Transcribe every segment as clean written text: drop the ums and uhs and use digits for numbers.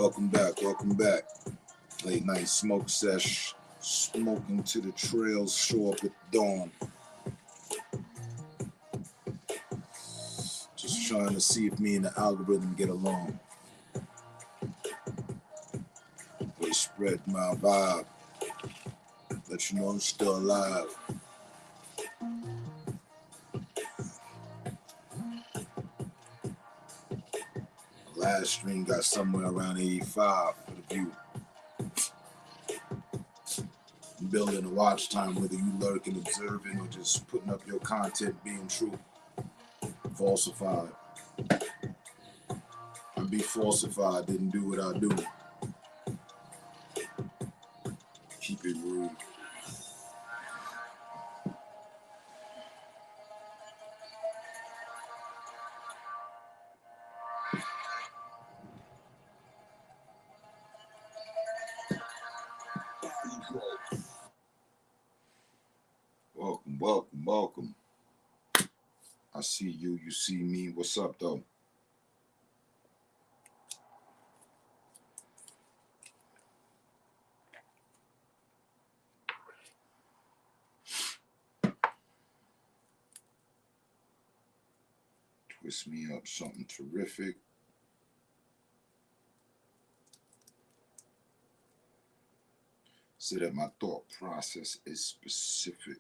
Welcome back. Welcome back. Late night smoke sesh. Smoking to the trails. Show up at dawn. Just trying to see if me and the algorithm get along. They spread my vibe. Let you know I'm still alive. Last stream got somewhere around 85 for the view. Building a watch time, whether you lurking, observing, or just putting up your content being true. Falsified. I'd be falsified, didn't do what I do. Keep it rude. Welcome, welcome, welcome. I see you, you see me. What's up, though? Twist me up something terrific. So that my thought process is specific.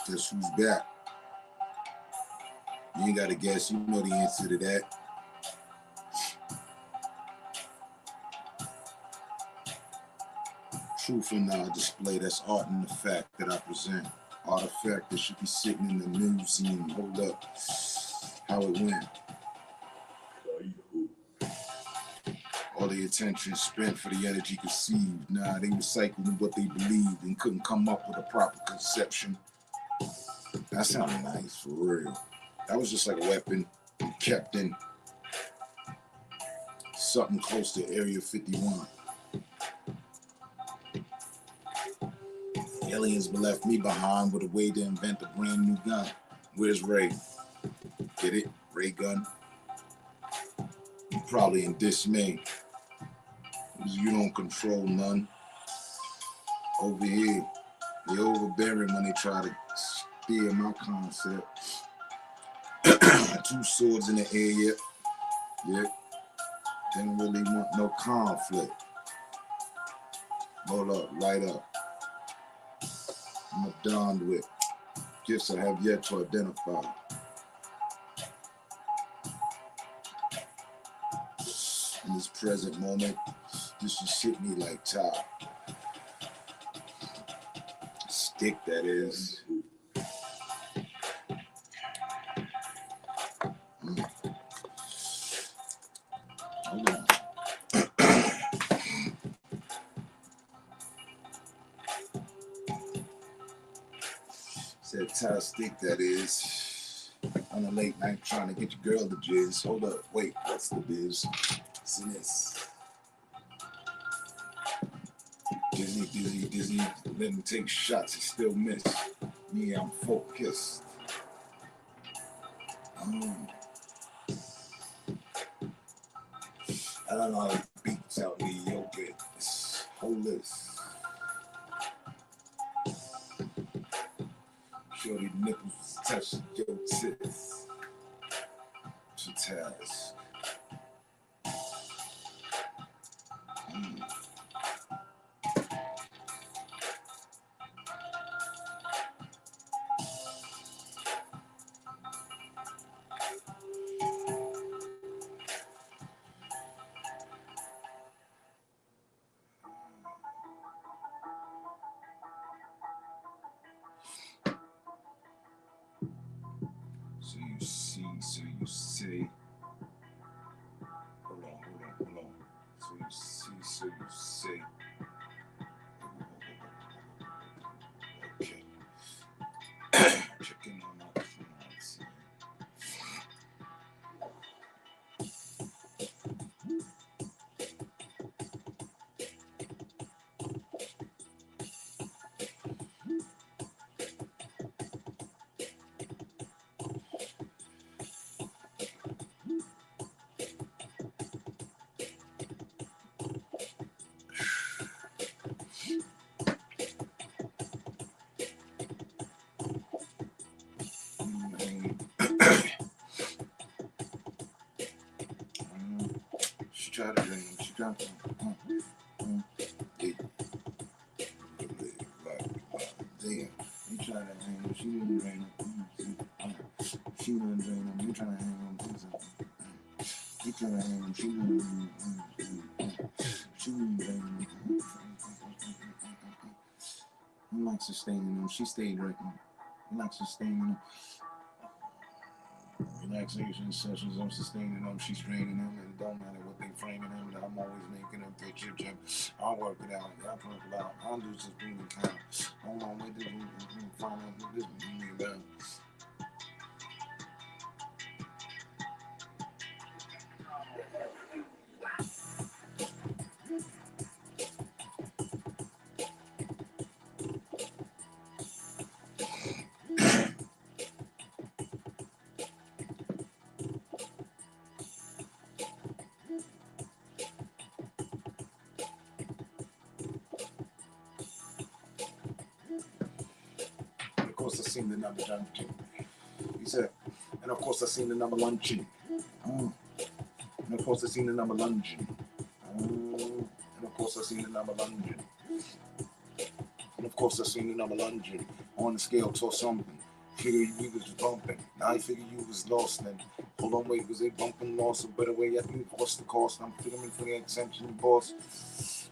Guess who's back? You ain't got to guess. You know the answer to that. Truth in our display. That's art and the fact that I present. Artifact that should be sitting in the museum. Hold up. How it went. All the attention spent for the energy conceived. Nah, they recycled what they believed and couldn't come up with a proper conception. That sounded nice, for real. That was just like a weapon kept in something close to Area 51. Aliens left me behind with a way to invent a brand new gun. Where's Ray? Get it? Ray gun? You're probably in dismay. You don't control none. Over here, they overbearing when they try to steer my concept. 2 swords in the air yet. Yep. Didn't really want no conflict. Hold up, light up. I'm adorned with gifts I have yet to identify. In this present moment, this just hit me like top. Stick, that is. Hold on. Said tie stick, that is. On a late night trying to get your girl to jizz. Hold up, wait, what's the biz? See this. Dizzy. Let me take shots and still miss. Me, I'm focused. I don't know how it beats out mediocre. It's holeless. Shorty nipples touch your tits. It's a task. So you say. Hold on. So you see, so you say. Okay. Checking on my friends. She tried to ring him. She tried to. Damn. You tried to hang him. She didn't ring him. She didn't ring him. You trying to hang him. You trying to hang him. She didn't ring him. She didn't ring him. I'm not sustaining him. She stayed right now. I'm not sustaining him. Relaxation sessions, I'm sustaining them, she's draining them, and it don't matter what they framing them, and I'm always making them picture, Jim. I'll work it out, I'll work it out, I'll do some breathing count. Hold on, wait till you find out what this is about. Of course, I seen the number luncheon. He said, and of course, I seen the number luncheon. And of course, I seen the number luncheon. And of course, I seen the number luncheon. And of course, I seen the number luncheon. On the scale, to something. Figure you was bumping. Now I figure you was lost. And hold on, wait, was they bumping lost? A better way, I think, what's the cost? I'm figuring for the attention, boss.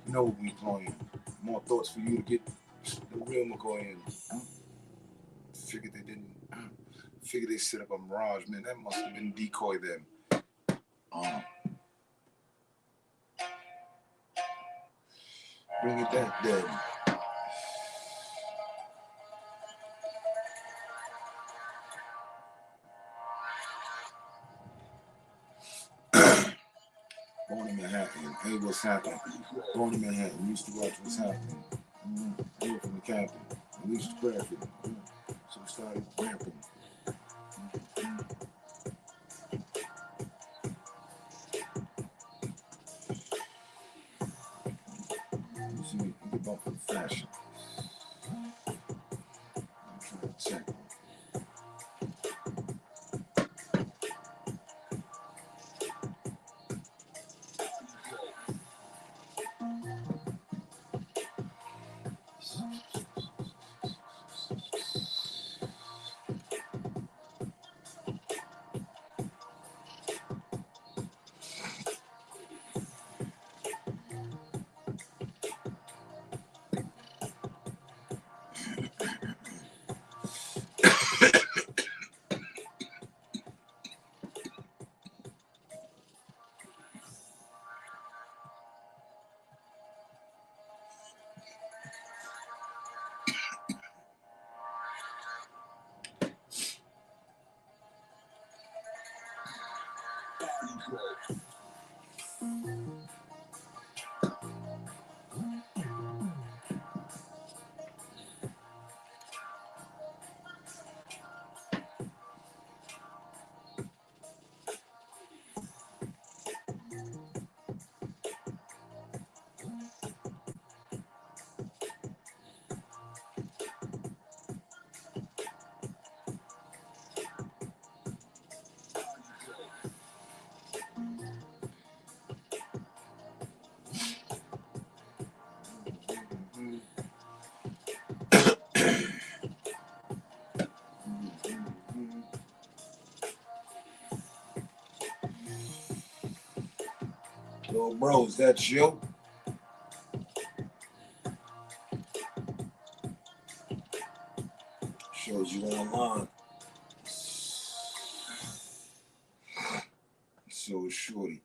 You know what we playing. More thoughts for you to get the real McCoy in. Figured they didn't. Figured they set up a mirage, man. That must have been decoy them. Bring it back, Daddy. Born in Manhattan. Hey, what's happening? Born in Manhattan. Used to watch what's happening. Hear from the captain. At least graphic. So we started rapping. You see me get bumped for the fashion. I'm trying to check. Yo, bros, that's you. Shows you online. So shorty.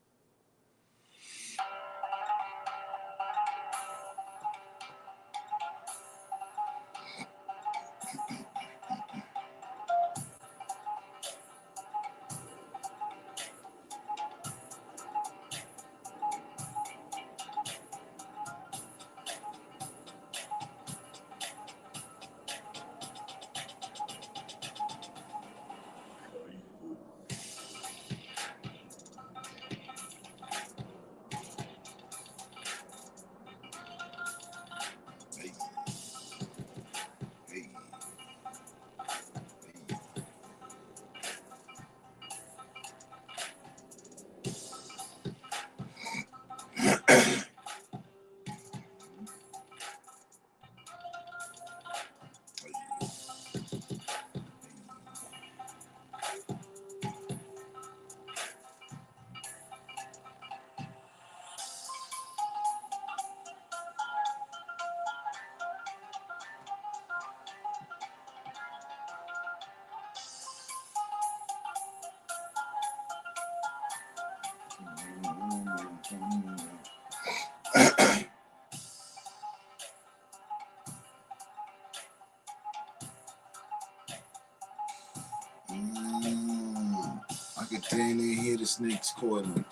I could damn near hear the snakes coiling.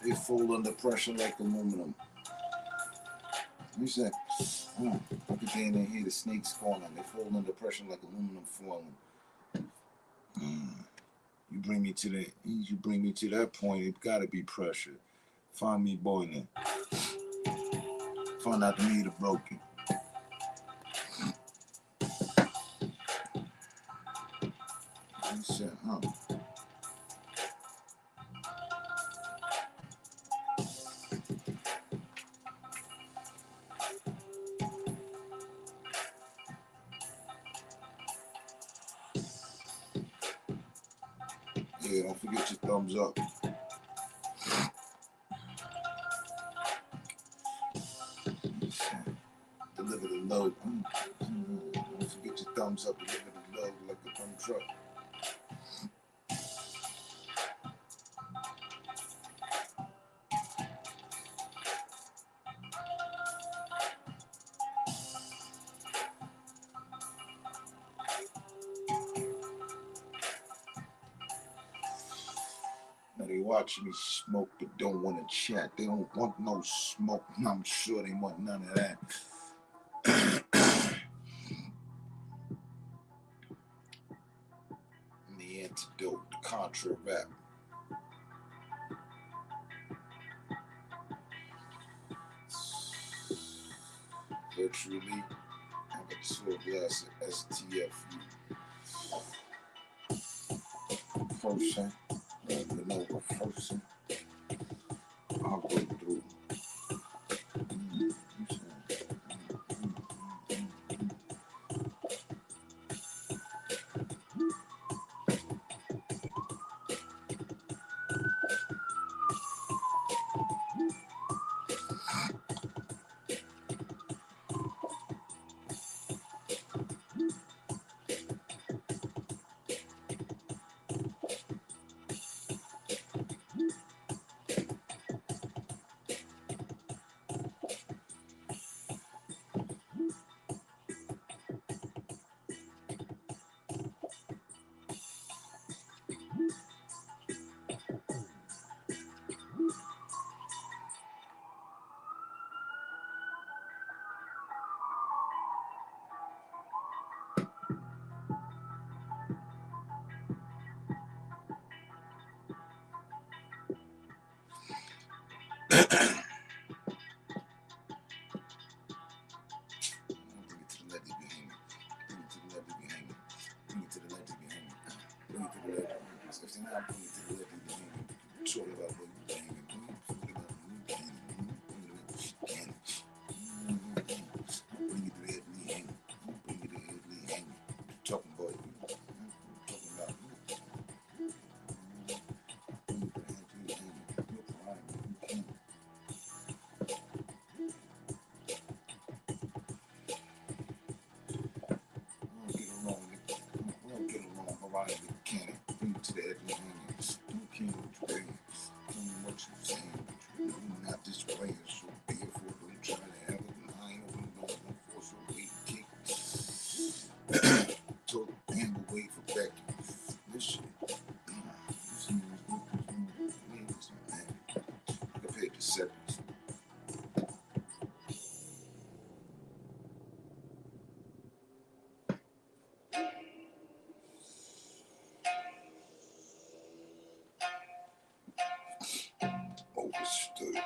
They fold under pressure like aluminum. You said, I could damn near hear the snakes falling. They fold under pressure like aluminum falling. You bring me to that point, it gotta be pressure. Find me boiling. Find out the meter broken. You said, Yeah, don't forget your thumbs up. Deliver the load. Don't forget your thumbs up. Deliver the load like a thumbs truck. Now they watching me smoke but don't want to chat. They don't want no smoke. I'm sure they want none of that. The antidote, the contra rap. Virtually, I got the sword glass at STFU. Person, Lenovo person. I'll go through. Overstood.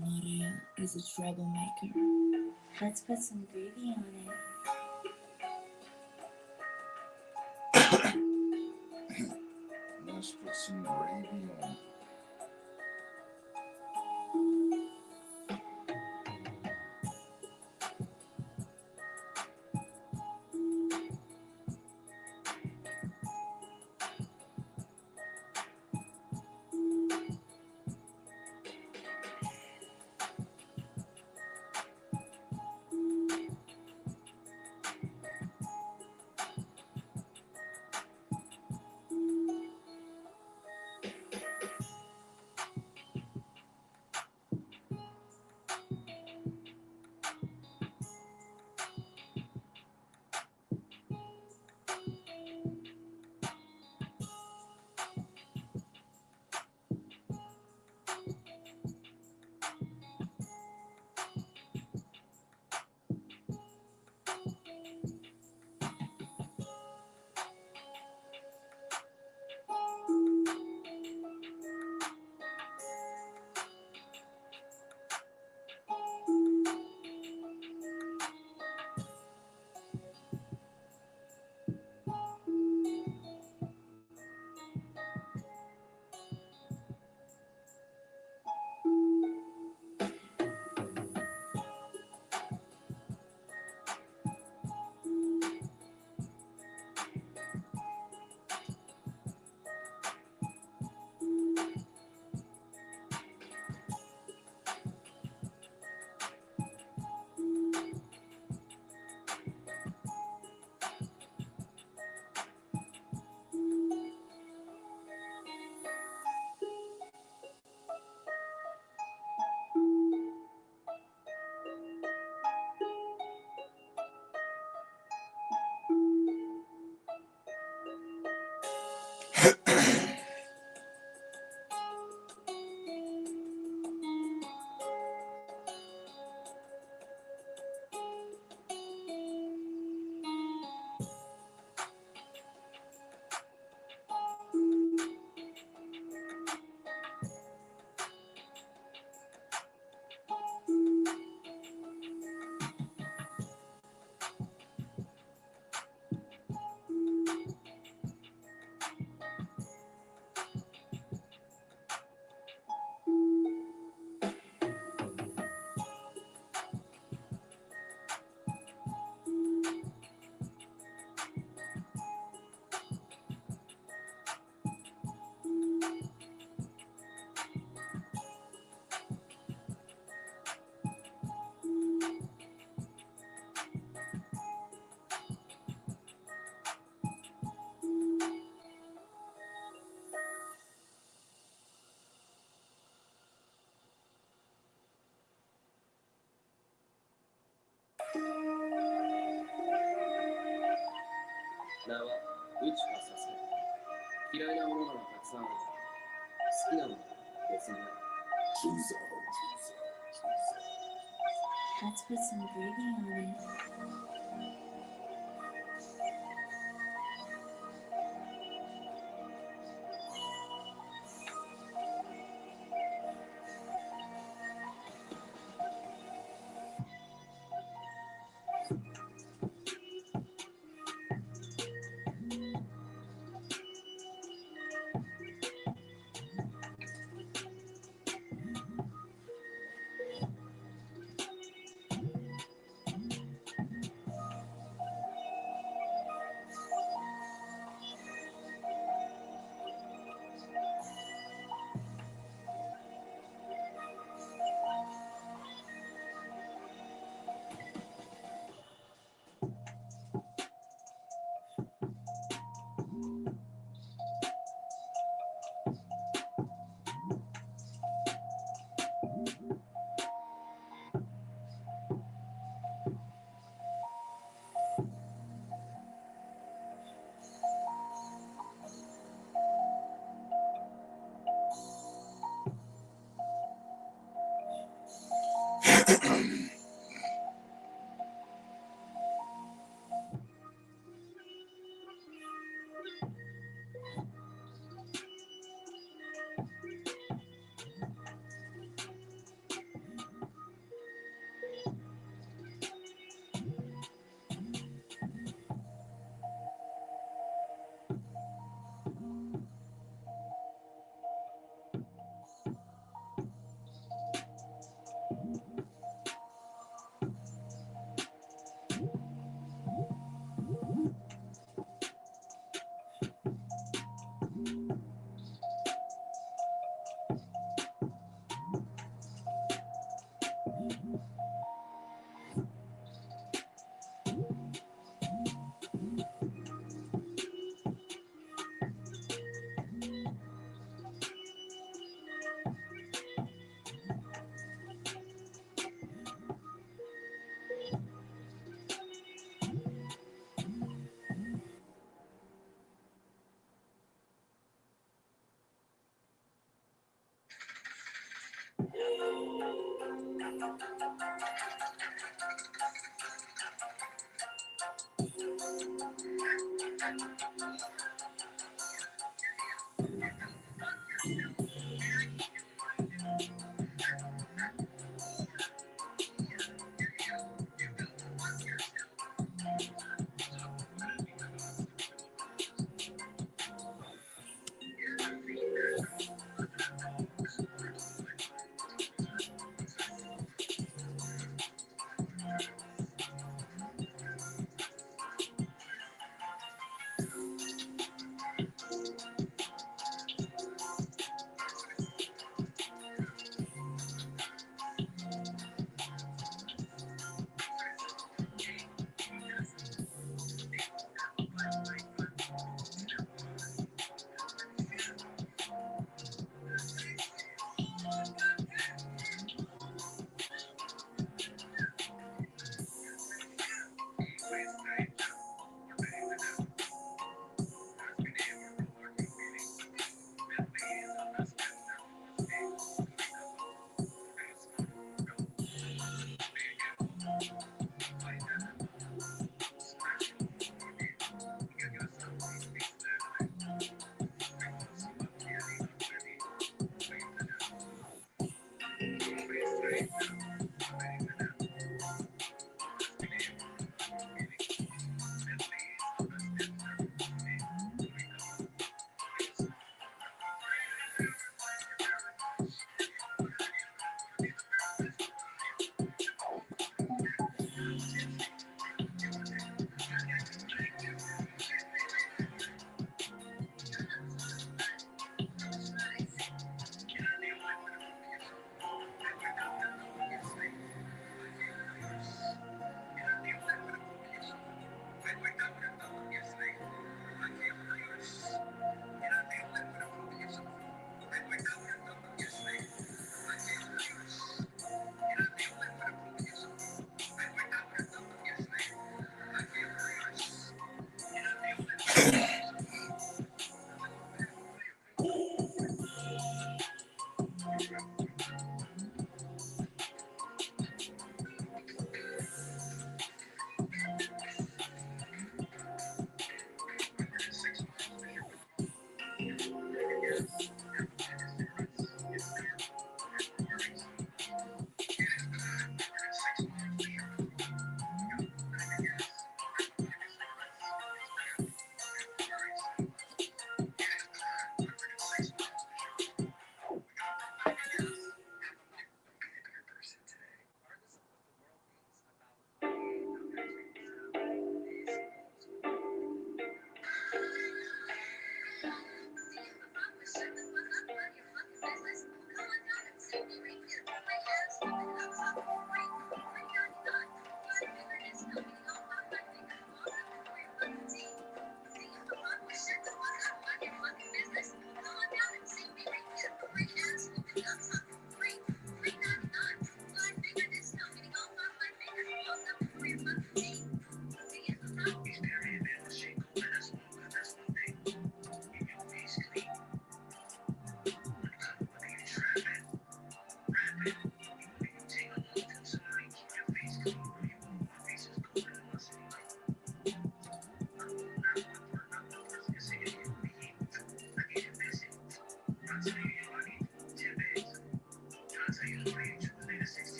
Maria is a troublemaker. Let's put some gravy on it. Let's put some gravy on it. 名は宇宙はさせ。嫌いなものならたくさんある。好きなものは別にある。Let's put some gravy on it.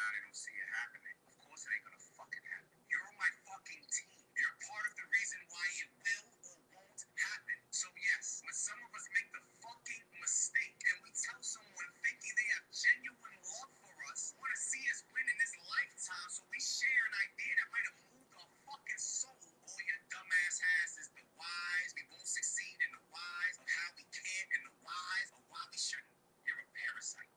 now they don't see it happening. Of course it ain't gonna fucking happen. You're on my fucking team. You're part of the reason why it will or won't happen. So yes, when some of us make the fucking mistake and we tell someone thinking they have genuine love for us, want to see us win in this lifetime, so we share an idea that might have moved our fucking soul. All your dumbass has is the whys we won't succeed and the whys of how we can't and the whys of why we shouldn't. You're a parasite.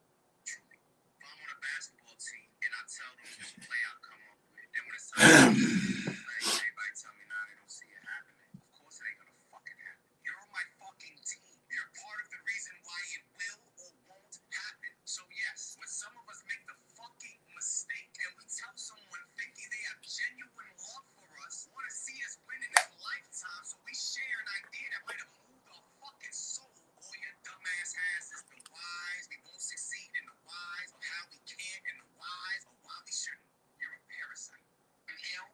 Truly. If I'm on a basketball team and I tell them which play I'll come up with, and when it's time to play, everybody tell me now they don't see it happening. Of course it ain't gonna fucking happen. You're on my fucking team. You're part of the reason why it will or won't happen. So yes, when some of us make the fucking mistake and we tell someone thinking they have genuine love for us, want to see us win in this lifetime, so we share an idea that might have moved our fucking soul. All your dumbass has is the whys we won't succeed and the whys of how we can't and the whys of why we shouldn't. You're a parasite. And hell,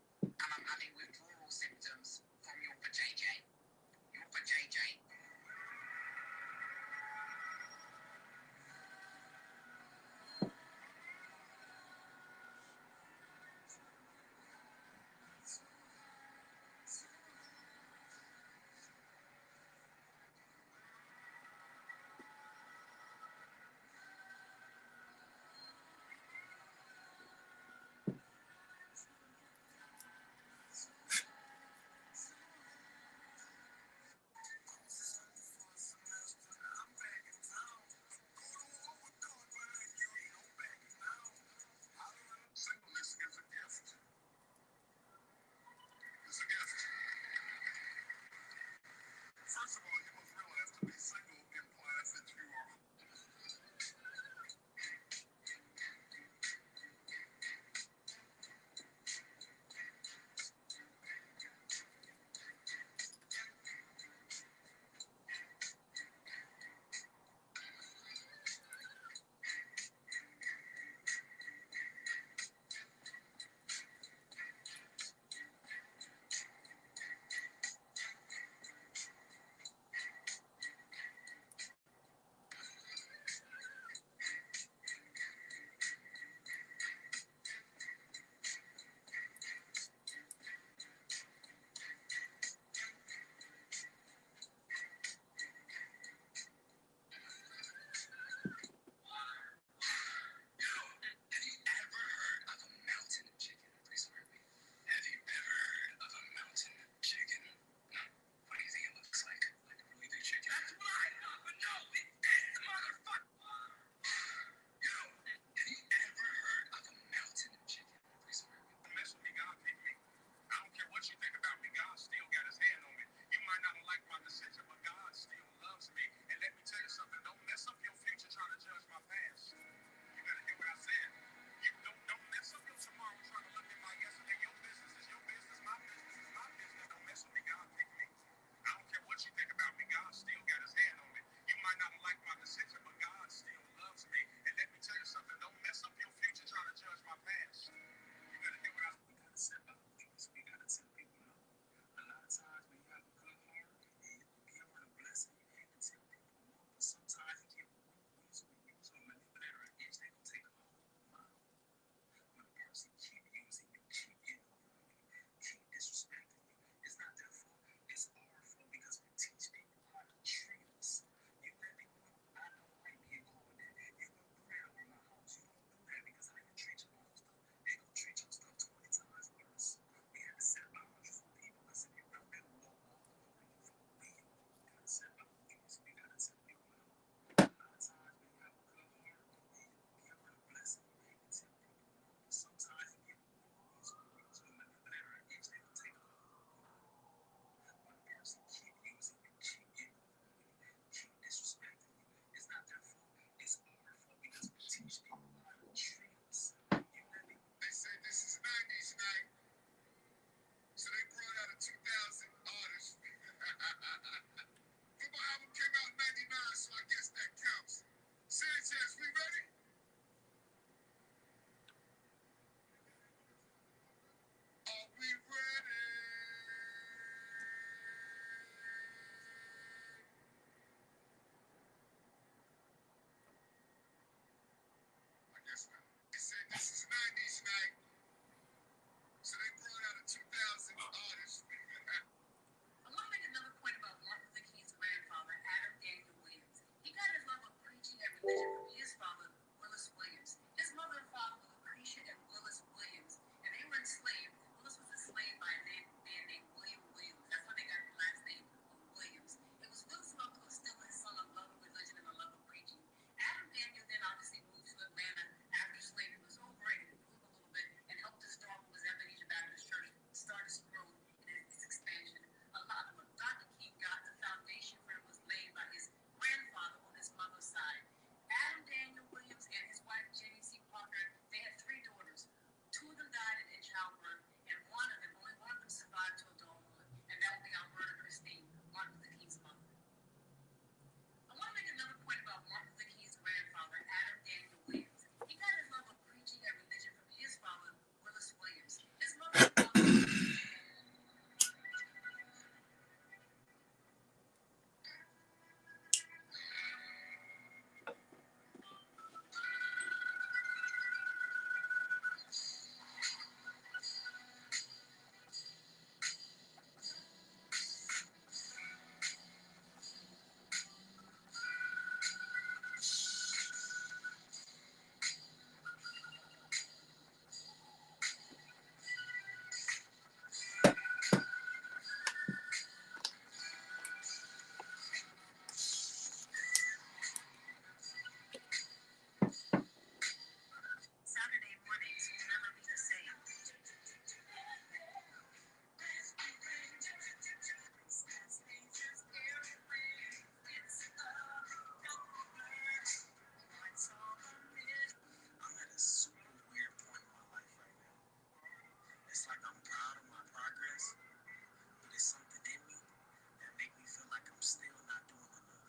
still not doing enough.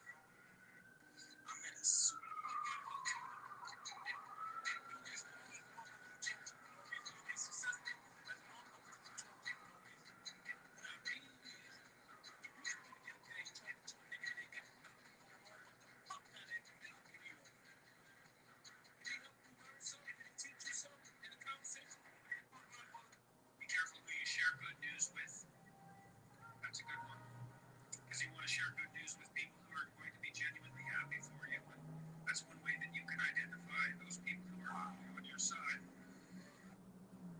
I'm at a super. Be careful who you share good news with. That's a good one. Because you want to share good news with people who are going to be genuinely happy for you. And that's one way that you can identify those people who are on your side.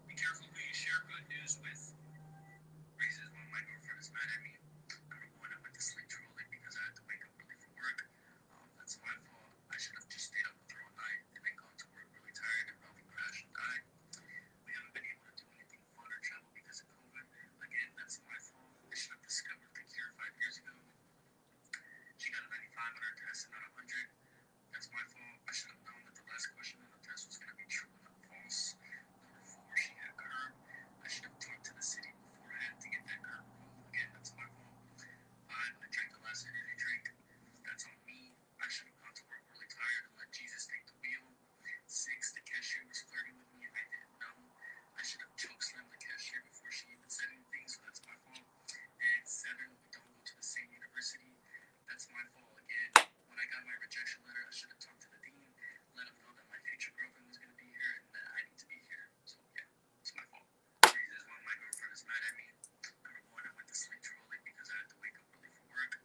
Be careful who you share good news with. Reasons why my girlfriend is mad at me. Number one, I went to sleep too early because I had to wake up early for work. That's my fault. I should have just stayed up with her all night and then gone to work really tired and probably crashed and died. We haven't been able to do anything fun or travel because of COVID. Again, that's my fault. I should have discovered the cure 5 years ago. She got a 95 on her test and not 100. That's my fault. I should have known that the last question on the test was going to be true and not false. Number four, she had curb. I should have talked to the city beforehand to get that curb removed. Again, that's my fault. Five, I drank the last energy drink. That's on me. I should have gone to work really tired and let Jesus take the wheel. Six, the cashier was flirting with me and I didn't know. I should have chokeslammed the cashier before she even said anything, so that's my fault. And seven, we don't go to the same university. That's my fault again. When I got my rejection letter, I should have talked to the dean, let him know that my future girlfriend was going to be here and that I need to be here. So yeah, it's my fault. Reasons why my girlfriend is mad at me. Number one, I went to sleep too early because I had to wake up early for work.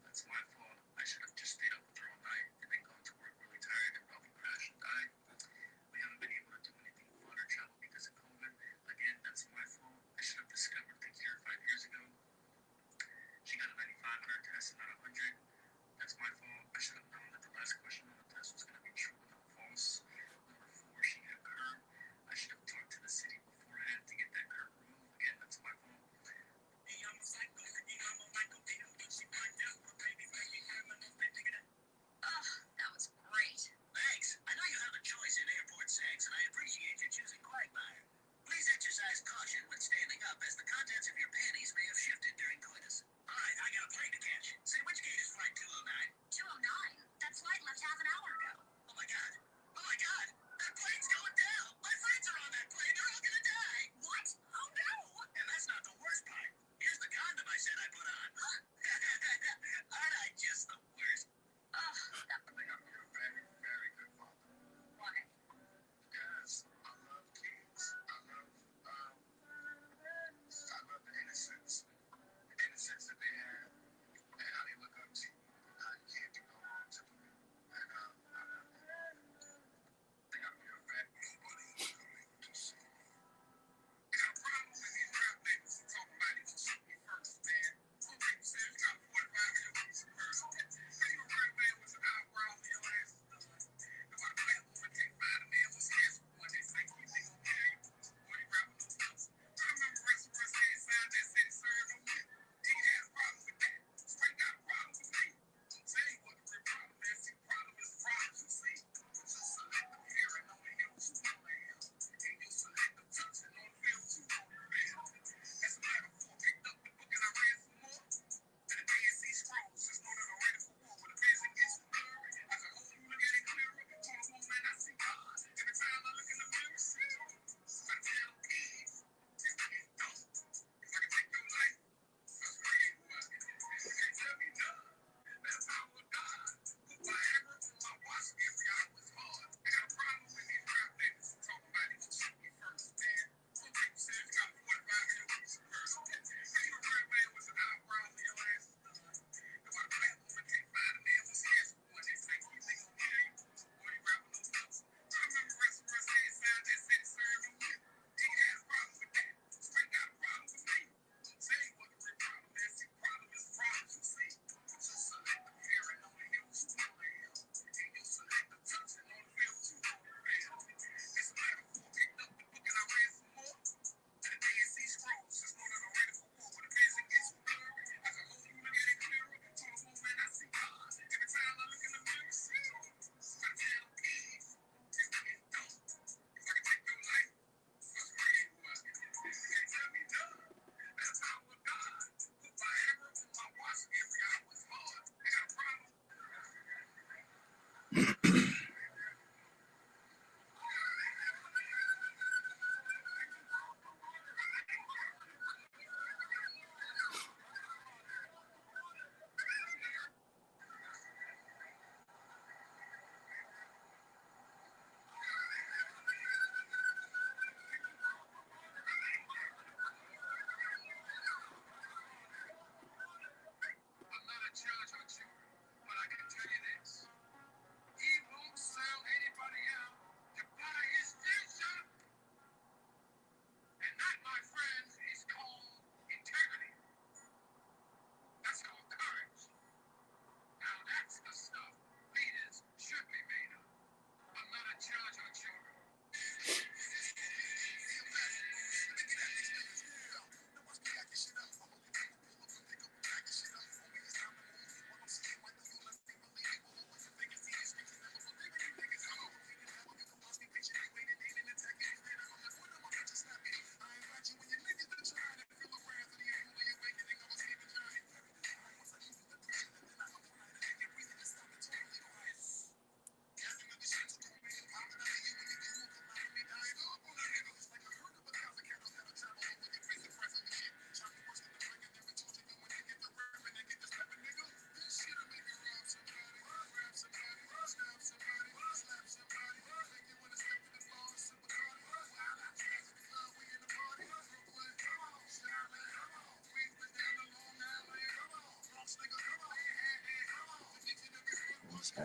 That's my fault. I should have just stayed up with her all night and then gone to work really tired and probably crashed and died. We haven't been able to do anything fun or travel because of COVID. Again, that's my fault. I should have discovered the cure 5 years ago. She got a 95 on her test and not 100. That's my fault. I should have known that the last question on the test was going to be true and not false. Number four, she had curb. I should have talked to the city beforehand to get that curb removed. Again, that's my fault. Hey, I'm a psycho. Hey, I'm a Michael Pino. She find out what baby making criminals they dig it up. Oh, that was great. Thanks. I know you have a choice in airport sex, and I appreciate you choosing Quagmire. Please exercise caution when standing up, as the contents of your panties may have shifted during coitus. All right, I got a plane to catch. Say, which gate is flight 209? 209? That flight left half an hour ago. Oh my god. Oh my god. That plane's going down. My friends are on that plane. They're all gonna die. What? Oh no. And that's not the worst part. Here's the condom I said I put on. Huh? Aren't I just the worst? Oh, that would be a very, very good father. Why? Because I love kids. I love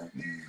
happening?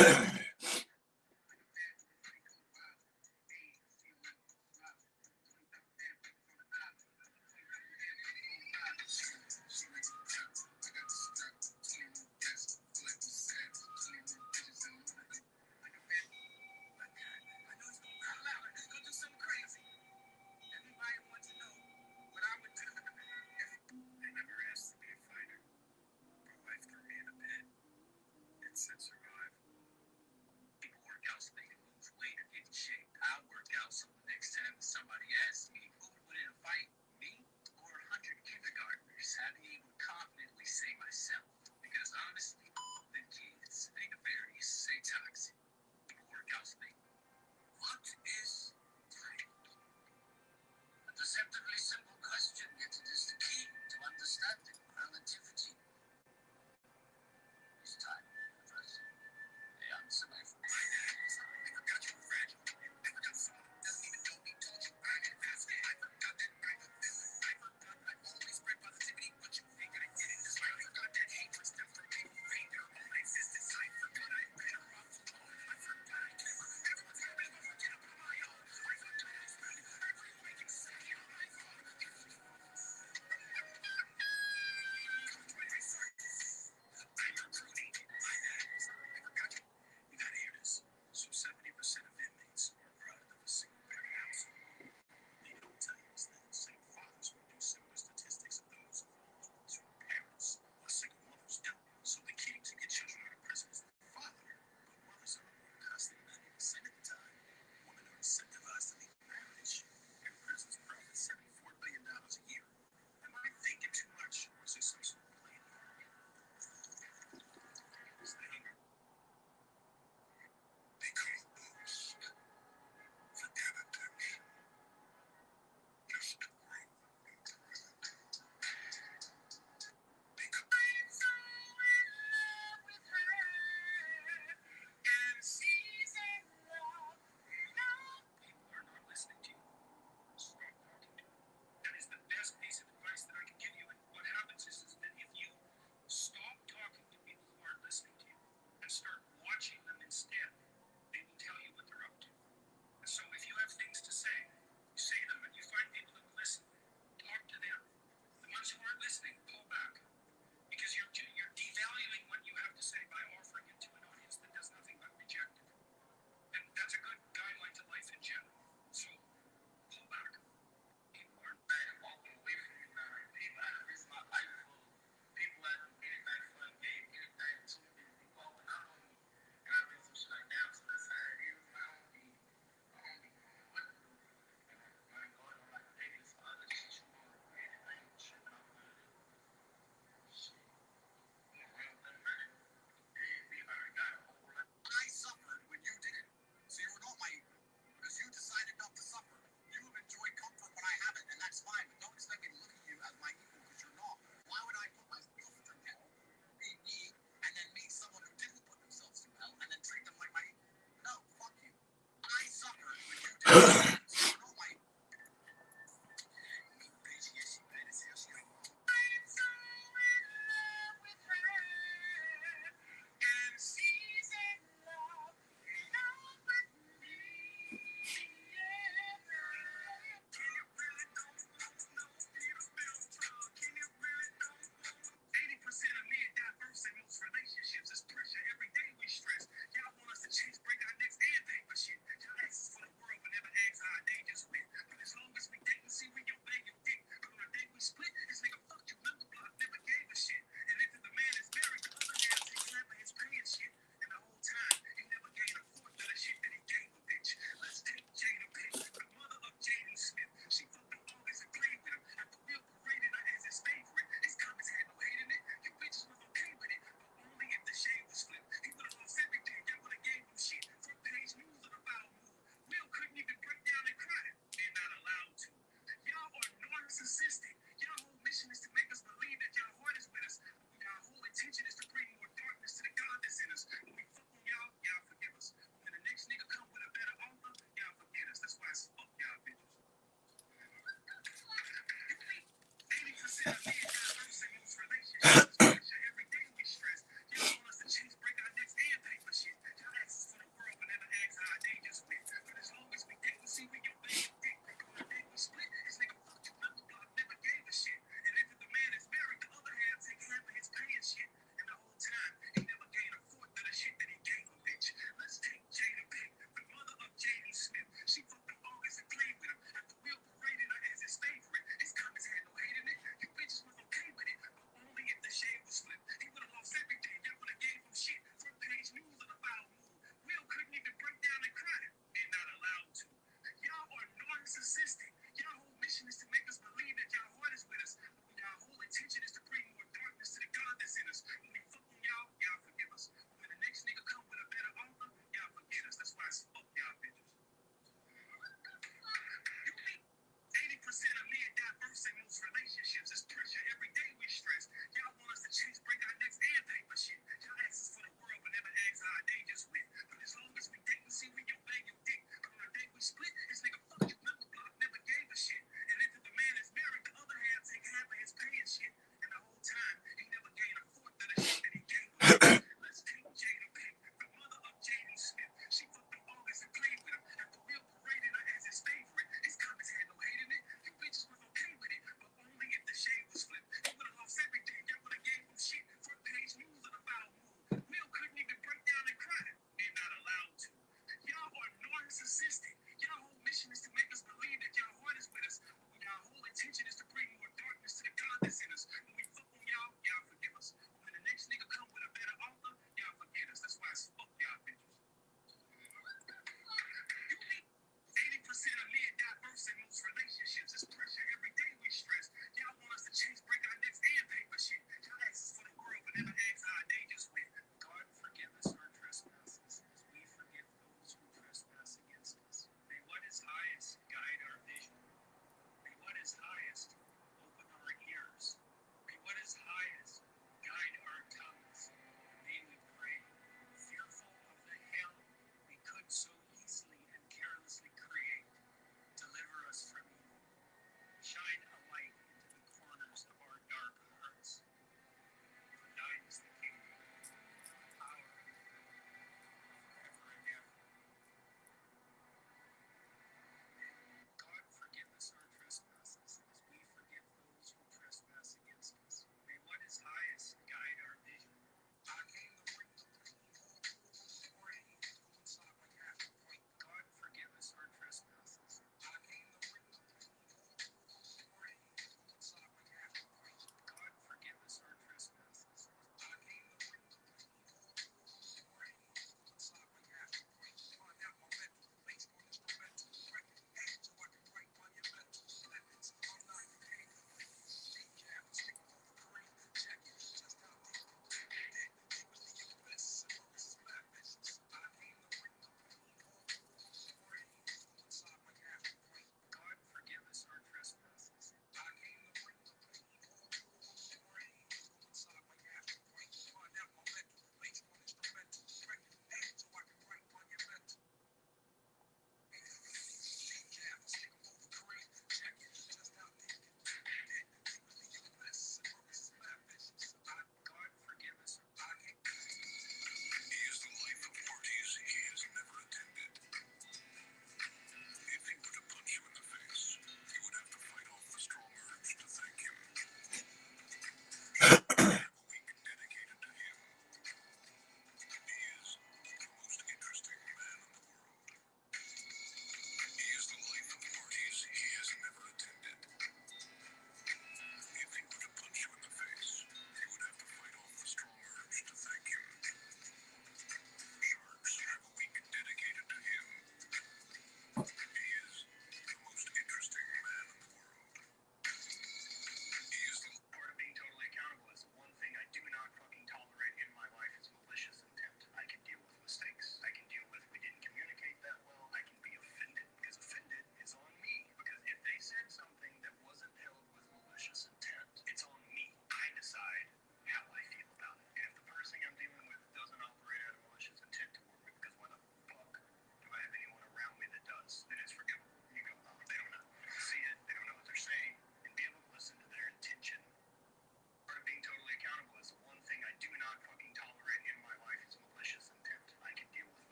Survive. People work out so they can lose weight or get in shape. I work out so the next time somebody asks me who would win in a fight, me or 100 kindergartners, I be able to confidently say myself. Because honestly, the kids, they nefarious, say toxic. People work out so they. What is time? A deceptively simple question, yet it is the key to understanding relativity. Is time universal? The answer, my friend. I forgot you were fragile. I forgot someone who doesn't even know me told you I didn't ask it. I forgot that I'm a villain. I forgot I always spread positivity, but you think I didn't. I forgot that hatred stems from me being their own existence. I forgot I've been around too long. I forgot I care. Everyone's having to forget about my own. I forgot I spend every waking second on my phone. I'm recruiting. My bad. I forgot you. You gotta hear this. So 70% of inmates are a product of a single parent household. They don't tell you is that single fathers produce similar statistics of those who fall to parents, while single mothers don't. So the key to get children out of prison is the father. But mothers are in custody 90% of the time. Women are incentivized to leave marriage, and prisons profit $74 billion a year. Am I thinking too much, or is there some sort of plan here? It's the hunger. They call books for characters. Just to grow in prison. I'm so in love with her, and she's in love. People are not listening to you. Stop talking to them. That is the best piece of advice that I can give you. And what happens is that if you stop talking to people who aren't listening to you and start watching them instead, they will tell you what they're up to. And so if you have things to say, say them, and you find people that will listen, talk to them. The ones who aren't listening, pull back. Because you're devaluing what you have to say by offering it to an audience that does nothing but reject it. And that's a good guideline to life in general. So pull back. People are bad walking away from me now. People I risk my life for. People I do anything for and gave anything to me. People walking out on me. And I been some shit like that. So that's how it is. I don't be knowing what to do. And I ain't going on like dating some other shit you want. Anything tripping off of it. Shit. I suffered when you didn't. So you're not my equal. Because you decided not to suffer. You have enjoyed comfort when I haven't, and that's fine. But don't expect me to look at you as my equal because you're not. Why would I put myself through hell, be me, and then meet someone who didn't put themselves through hell, and then treat them like my equal? No, fuck you. I suffered when you didn't. So you're not my equal. Bitch, yes, she bad as hell. She ain't wrong. I'm so in love with her, and she's in love with me. Yeah. Can you really don't want no Peterbilt truck? Can you really don't want 80% of men diverse in most relationships? It's pressure every day we stress. Y'all want us to change, break our necks, and pay for shit. Y'all ask us for the world, but never ask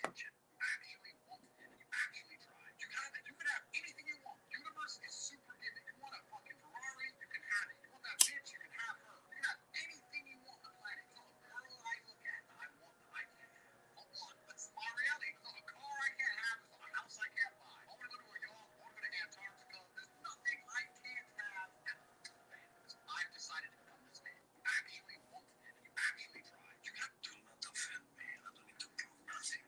attention. You actually want it. You actually try. You have it. You can have anything you want. Universe is super giving. You want a fucking Ferrari, you can have it. You want that bitch, you can have her. You can have anything you want on the planet. So a girl I look at that I want that I can't have. I want. That's my reality. So a car I can't have is a house I can't buy. I want to go to a yacht. I want to go to Antarctica. There's nothing I can't have. I've decided to become this man. You actually want it. You actually try. You have to not offend me. I don't need to prove nothing.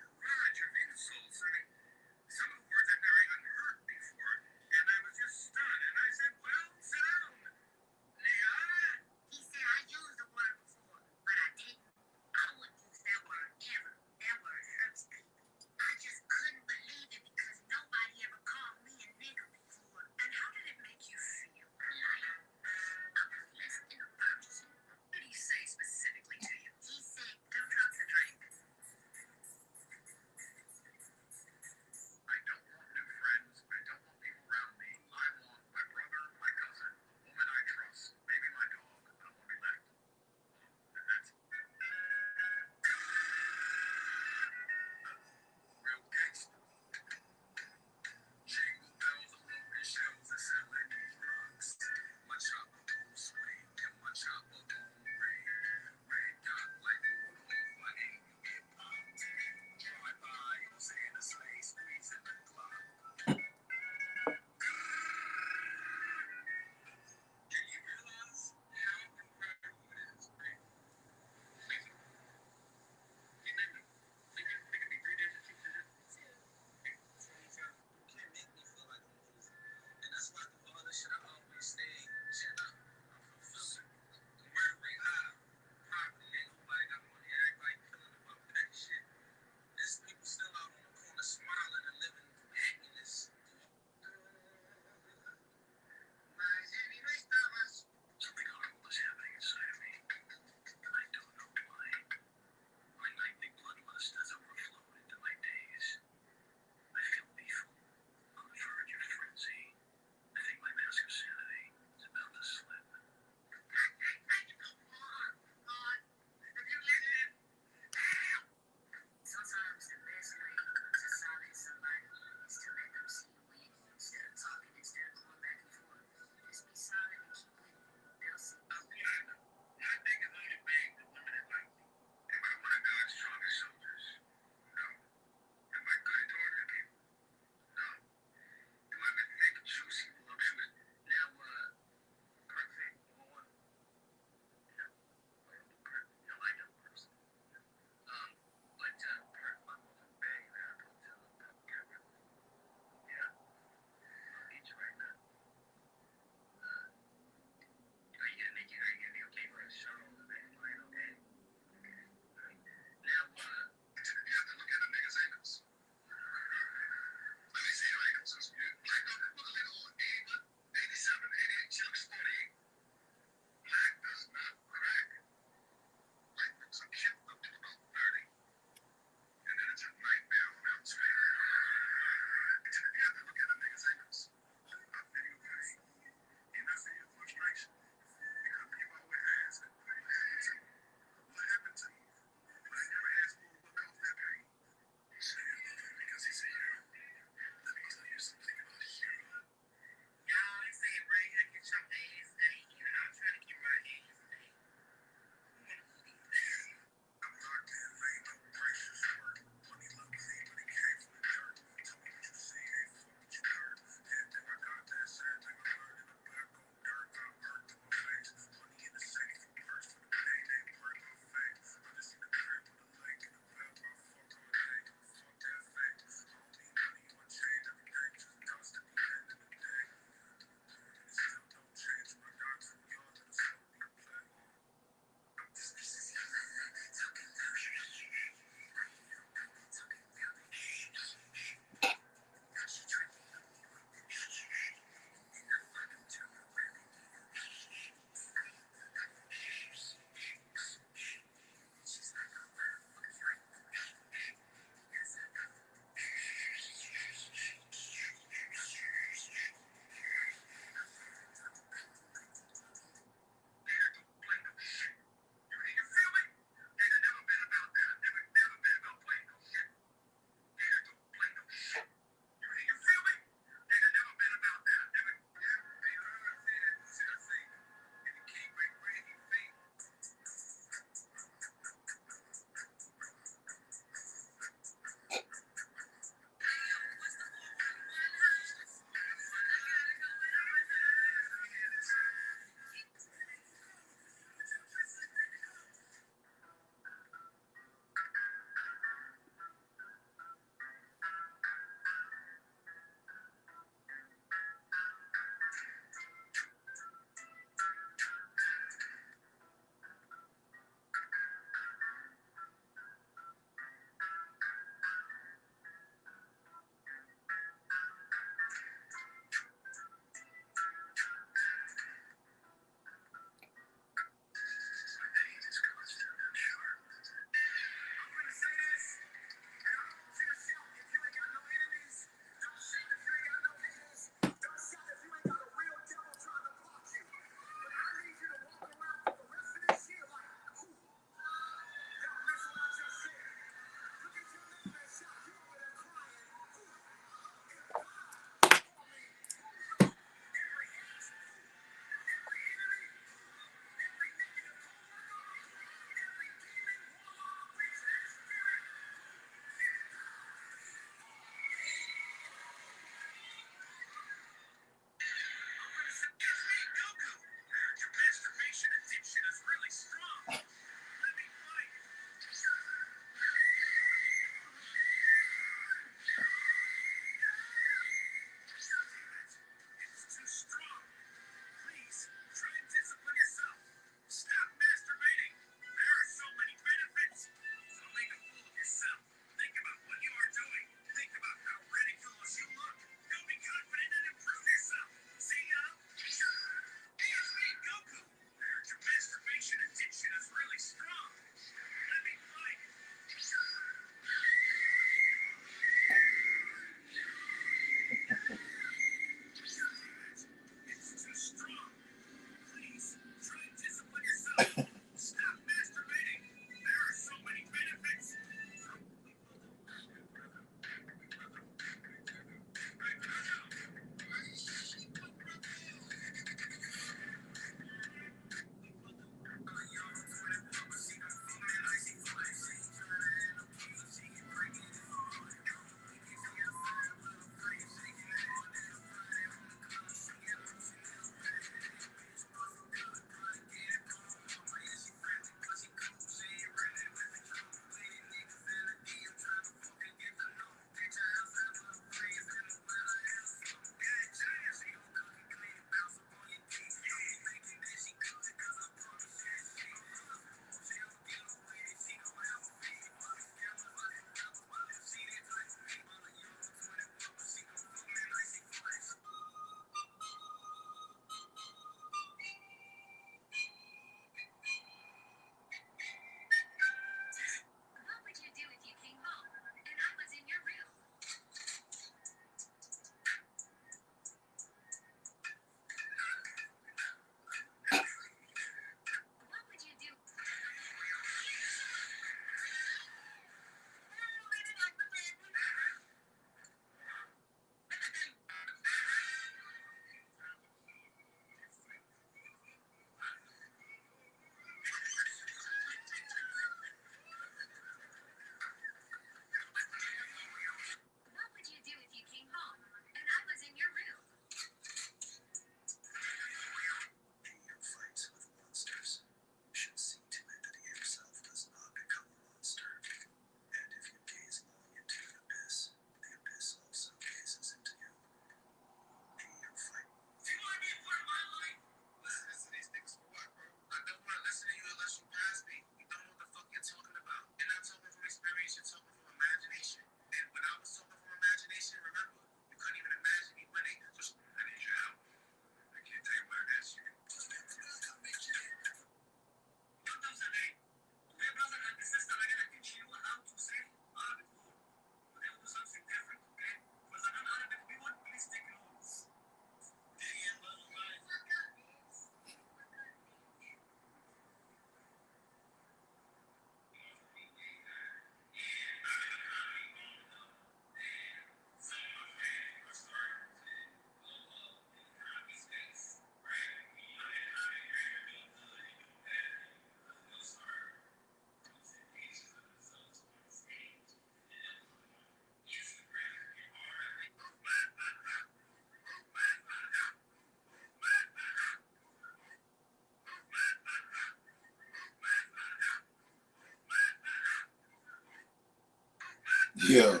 Yo,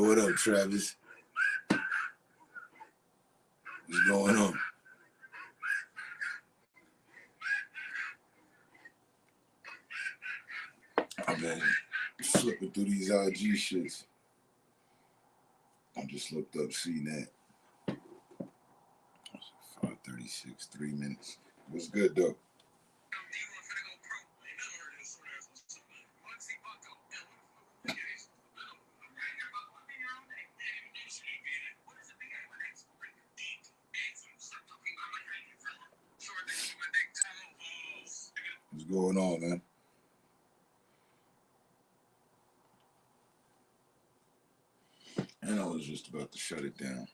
what up, Travis? What's going on? I've been flipping through these IG shits. I just looked up, seen that. 5:36, 3 minutes. What's good, though? What's going on, man? And I was just about to shut it down.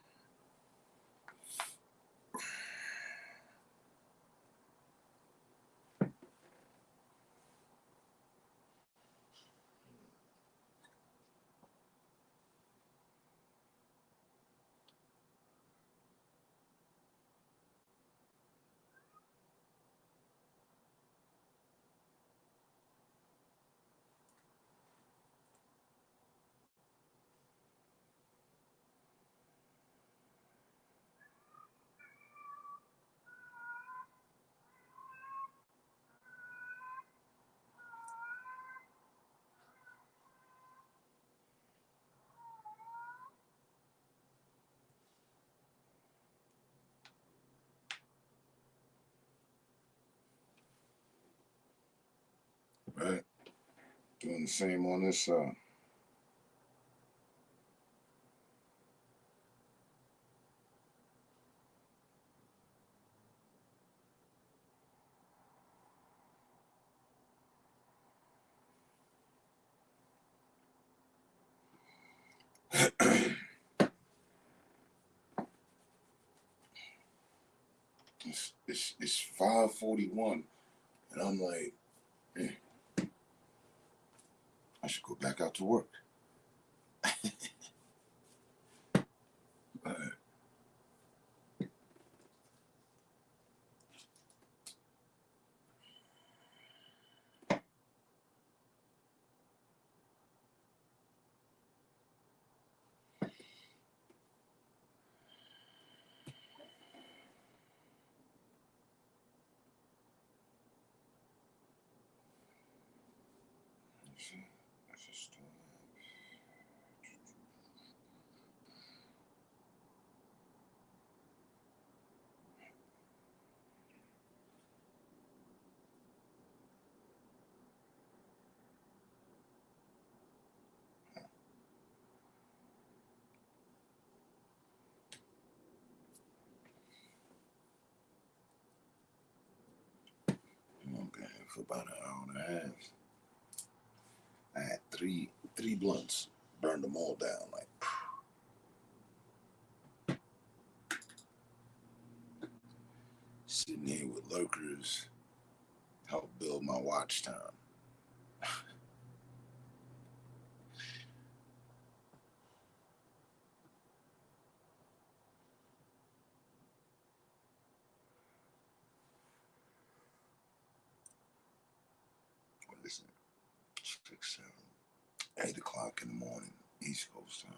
Right? Doing the same on this side. It's 5:41, and I'm like, hey, I should go back out to work. I'm been here for about an hour and a half. I had three blunts, burned them all down. Like, sitting here with lurkers, help build my watch time. What is it? 6, 7, 8 o'clock in the morning, East Coast time.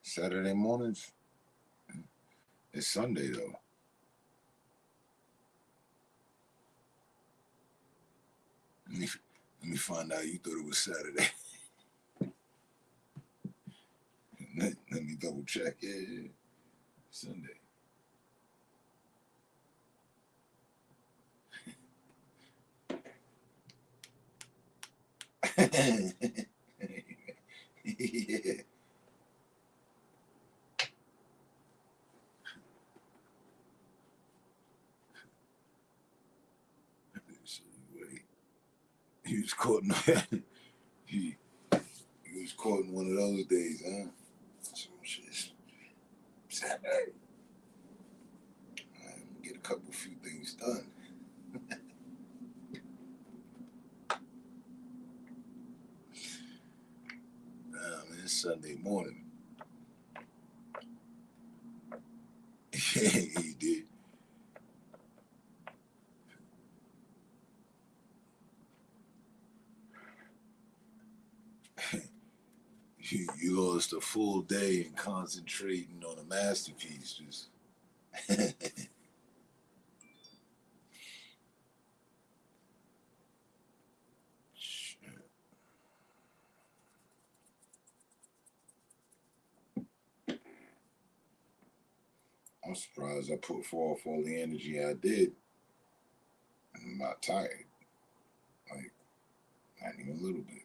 Saturday mornings. It's Sunday though. Let me find out you thought it was Saturday. let me double check. Yeah. Sunday. Yeah. So, wait. He was caught in he was caught in one of those days, huh? So shit. Saturday. I'm gonna get a few things done. Man, it's Sunday morning. Yeah, he did. You lost a full day in concentrating on a masterpiece. Just I'm surprised I put forth all the energy I did. I'm not tired. Like, not even a little bit.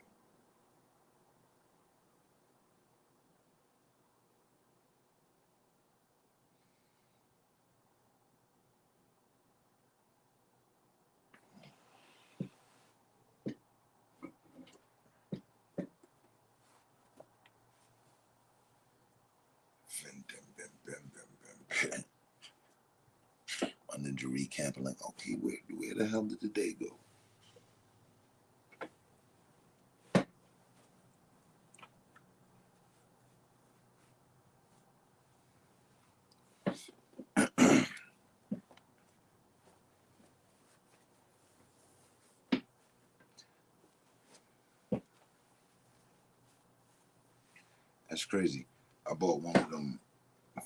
My ninja recapping like, okay, where the hell did the day go? That's crazy. I bought one of them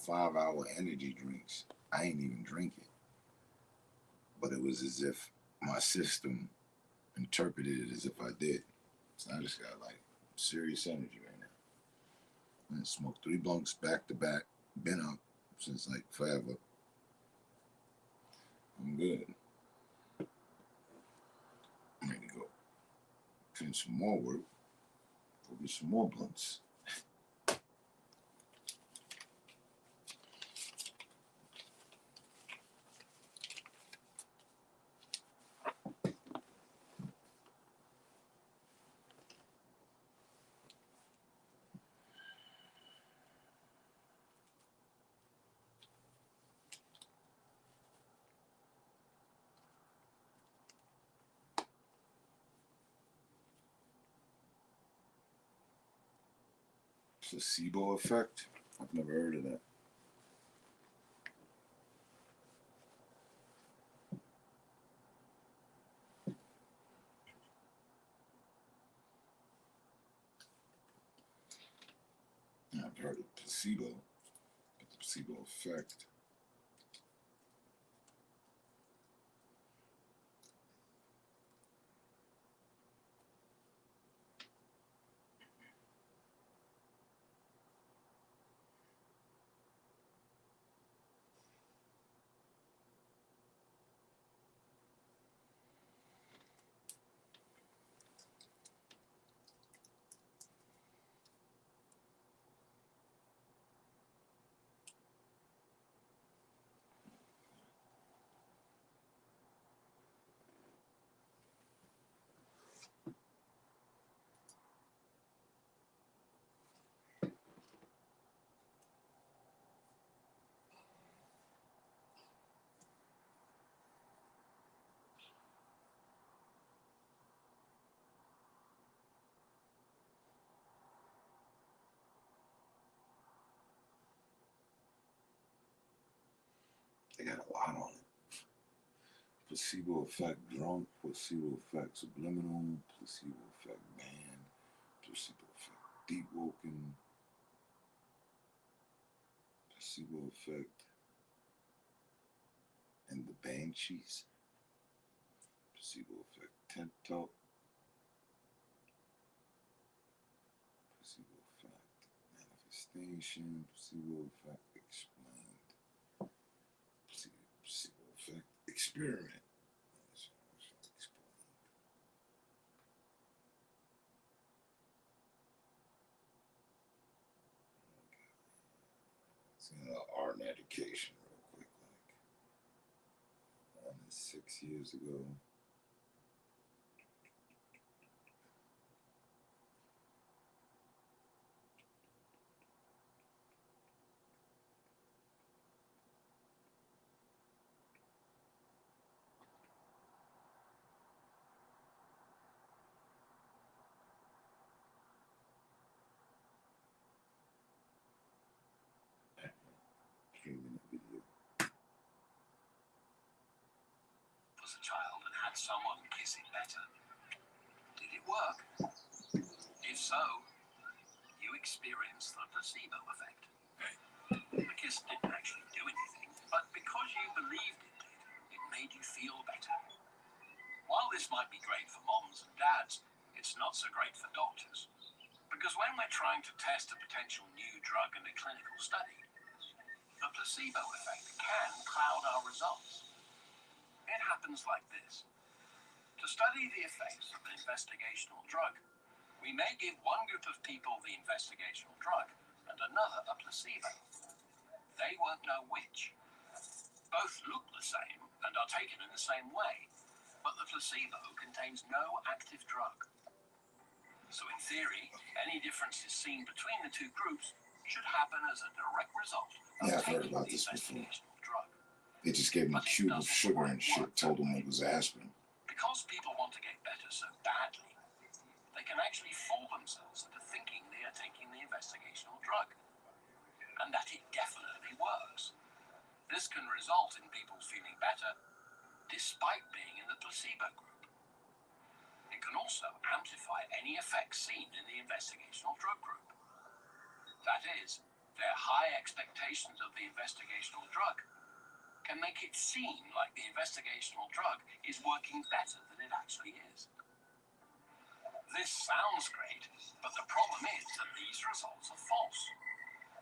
5-hour energy drinks. I ain't even drink it. But it was as if my system interpreted it as if I did. So I just got like serious energy right now. And smoked 3 blunts back to back. Been up since like forever. I'm good. I'm ready to go finish some more work. Go get some more blunts. Placebo effect? I've never heard of that. I've heard of placebo, but the placebo effect. They got a lot on it. Placebo effect drunk, placebo effect subliminal, placebo effect banned, placebo effect deep woken, placebo effect and the banshees, placebo effect tent talk, placebo effect manifestation, placebo effect explained, placebo effect experiment. Art and education real quick, like 6 years ago. was a child and had someone kiss it better. Did it work? If so, you experienced the placebo effect. The kiss didn't actually do anything, but because you believed it did, it made you feel better. While this might be great for moms and dads, it's not so great for doctors. Because when we're trying to test a potential new drug in a clinical study, the placebo effect can cloud our results. It happens like this. To study the effects of an investigational drug, we may give one group of people the investigational drug and another a placebo. They won't know which. Both look the same and are taken in the same way, but the placebo contains no active drug. So in theory, any differences seen between the two groups should happen as a direct result of Yeah, I've heard taking about the this before. investigational drug. They just gave him a But it cube of doesn't sugar quite and shit, work told that him way. it was aspirin. Because people want to get better so badly, they can actually fool themselves into thinking they are taking the investigational drug, and that it definitely works. This can result in people feeling better despite being in the placebo group. It can also amplify any effects seen in the investigational drug group. That is, their high expectations of the investigational drug can make it seem like the investigational drug is working better than it actually is. This sounds great, but the problem is that these results are false.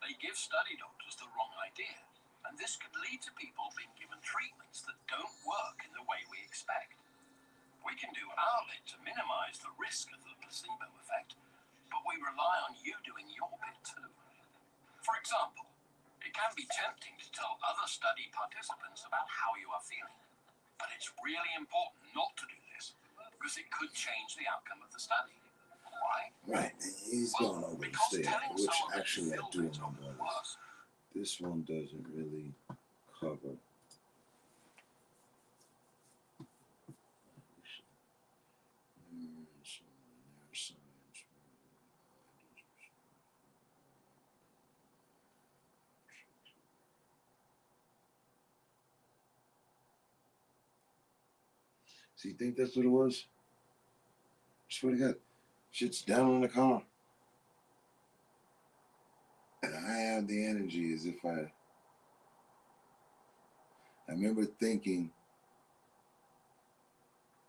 They give study doctors the wrong idea, and this could lead to people being given treatments that don't work in the way we expect. We can do our bit to minimize the risk of the placebo effect, but we rely on you doing your bit too. For example, it can be tempting to tell other study participants about how you are feeling, but it's really important not to do this because it could change the outcome of the study. Why? Right, and he's going over the Because stairs, telling which someone that actually you I feel do better remember. will work. This one doesn't really cover. So you think that's what it was? Swear to God, shit's down in the car. And I have the energy as if I remember thinking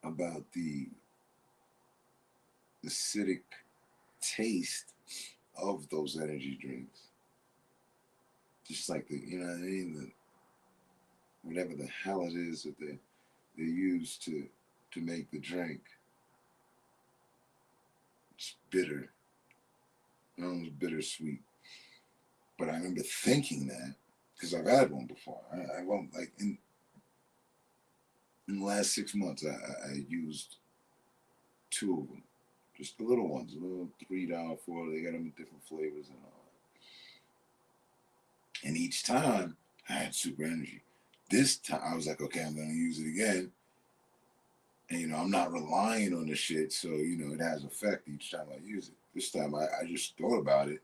about the acidic taste of those energy drinks. Just like the, you know what I mean? Whatever the hell it is that they use to make the drink. It's bitter. Almost bittersweet. But I remember thinking that because I've had one before. I won't like in the last 6 months I used 2 of them. Just the little ones, a little $3, $4. They got them in different flavors and all that. And each time I had super energy. This time I was like, okay, I'm gonna use it again. And you know, I'm not relying on the shit, so you know, it has effect each time I use it. This time I just thought about it.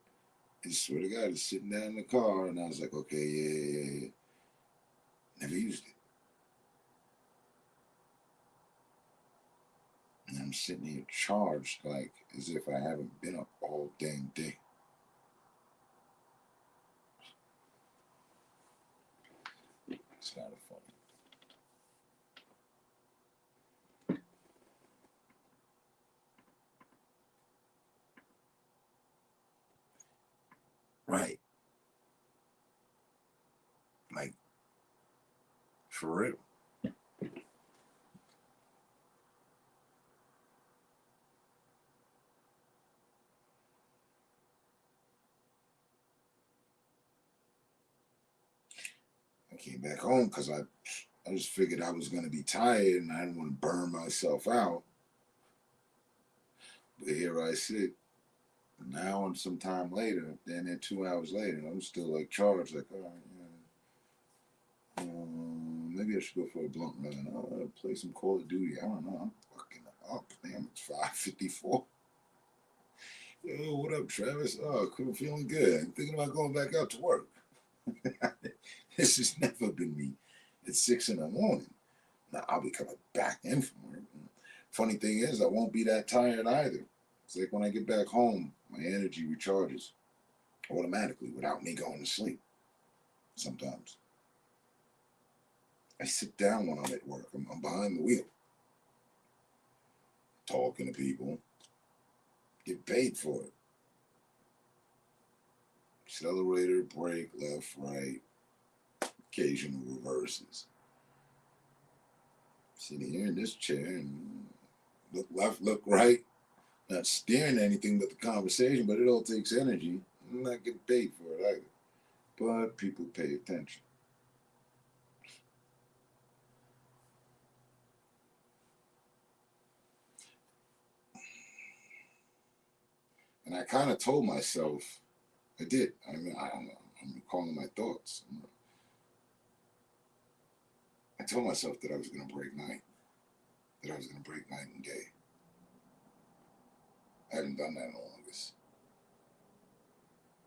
And swear to God, it's sitting down in the car, and I was like, okay, yeah. Never used it. And I'm sitting here charged, like as if I haven't been up all dang day. It's kind of funny. Right. Like, for real. I came back home because I just figured I was going to be tired and I didn't want to burn myself out. But here I sit, now and some time later, then 2 hours later, I'm still like charged, like, all right, maybe I should go for a blunt run. I'll play some Call of Duty. I don't know. I'm fucking up. Damn, it's 5:54. Yo, what up, Travis? Oh, cool, feeling good. I'm thinking about going back out to work. This has never been me at 6 in the morning. Now I'll be coming back in from work. Funny thing is, I won't be that tired either. It's like when I get back home, my energy recharges automatically without me going to sleep. Sometimes I sit down when I'm at work. I'm behind the wheel, talking to people, get paid for it. Accelerator, brake, left, right, occasional reverses. Sitting here in this chair and look left, look right. Not steering anything but the conversation, but it all takes energy. I'm not getting paid for it either. But people pay attention. And I kind of told myself, I did. I mean, I'm recalling my thoughts. I told myself that I was going to break night. That I was going to break night and day. I hadn't done that in the longest.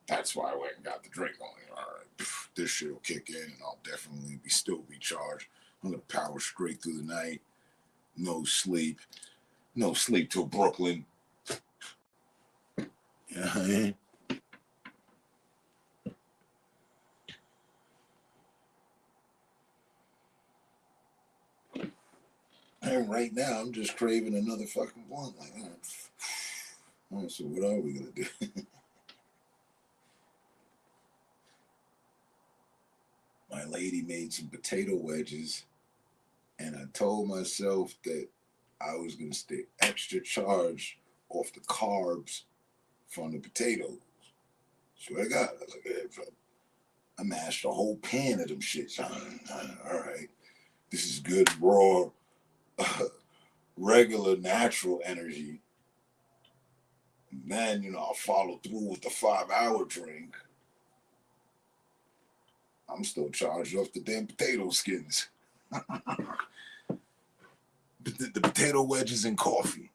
That's why I went and got the drink on. All right, this shit will kick in and I'll definitely still be charged. I'm going to power straight through the night. No sleep. No sleep till Brooklyn. You know what I mean? And right now, I'm just craving another fucking blunt. Like, all right, so what are we going to do? My lady made some potato wedges, and I told myself that I was going to stay extra charged off the carbs from the potatoes. Swear to God, I was like, I mashed a whole pan of them shits. All right, this is good raw, regular, natural energy. And then, I'll follow through with the 5-hour drink. I'm still charged off the damn potato skins. The potato wedges and coffee.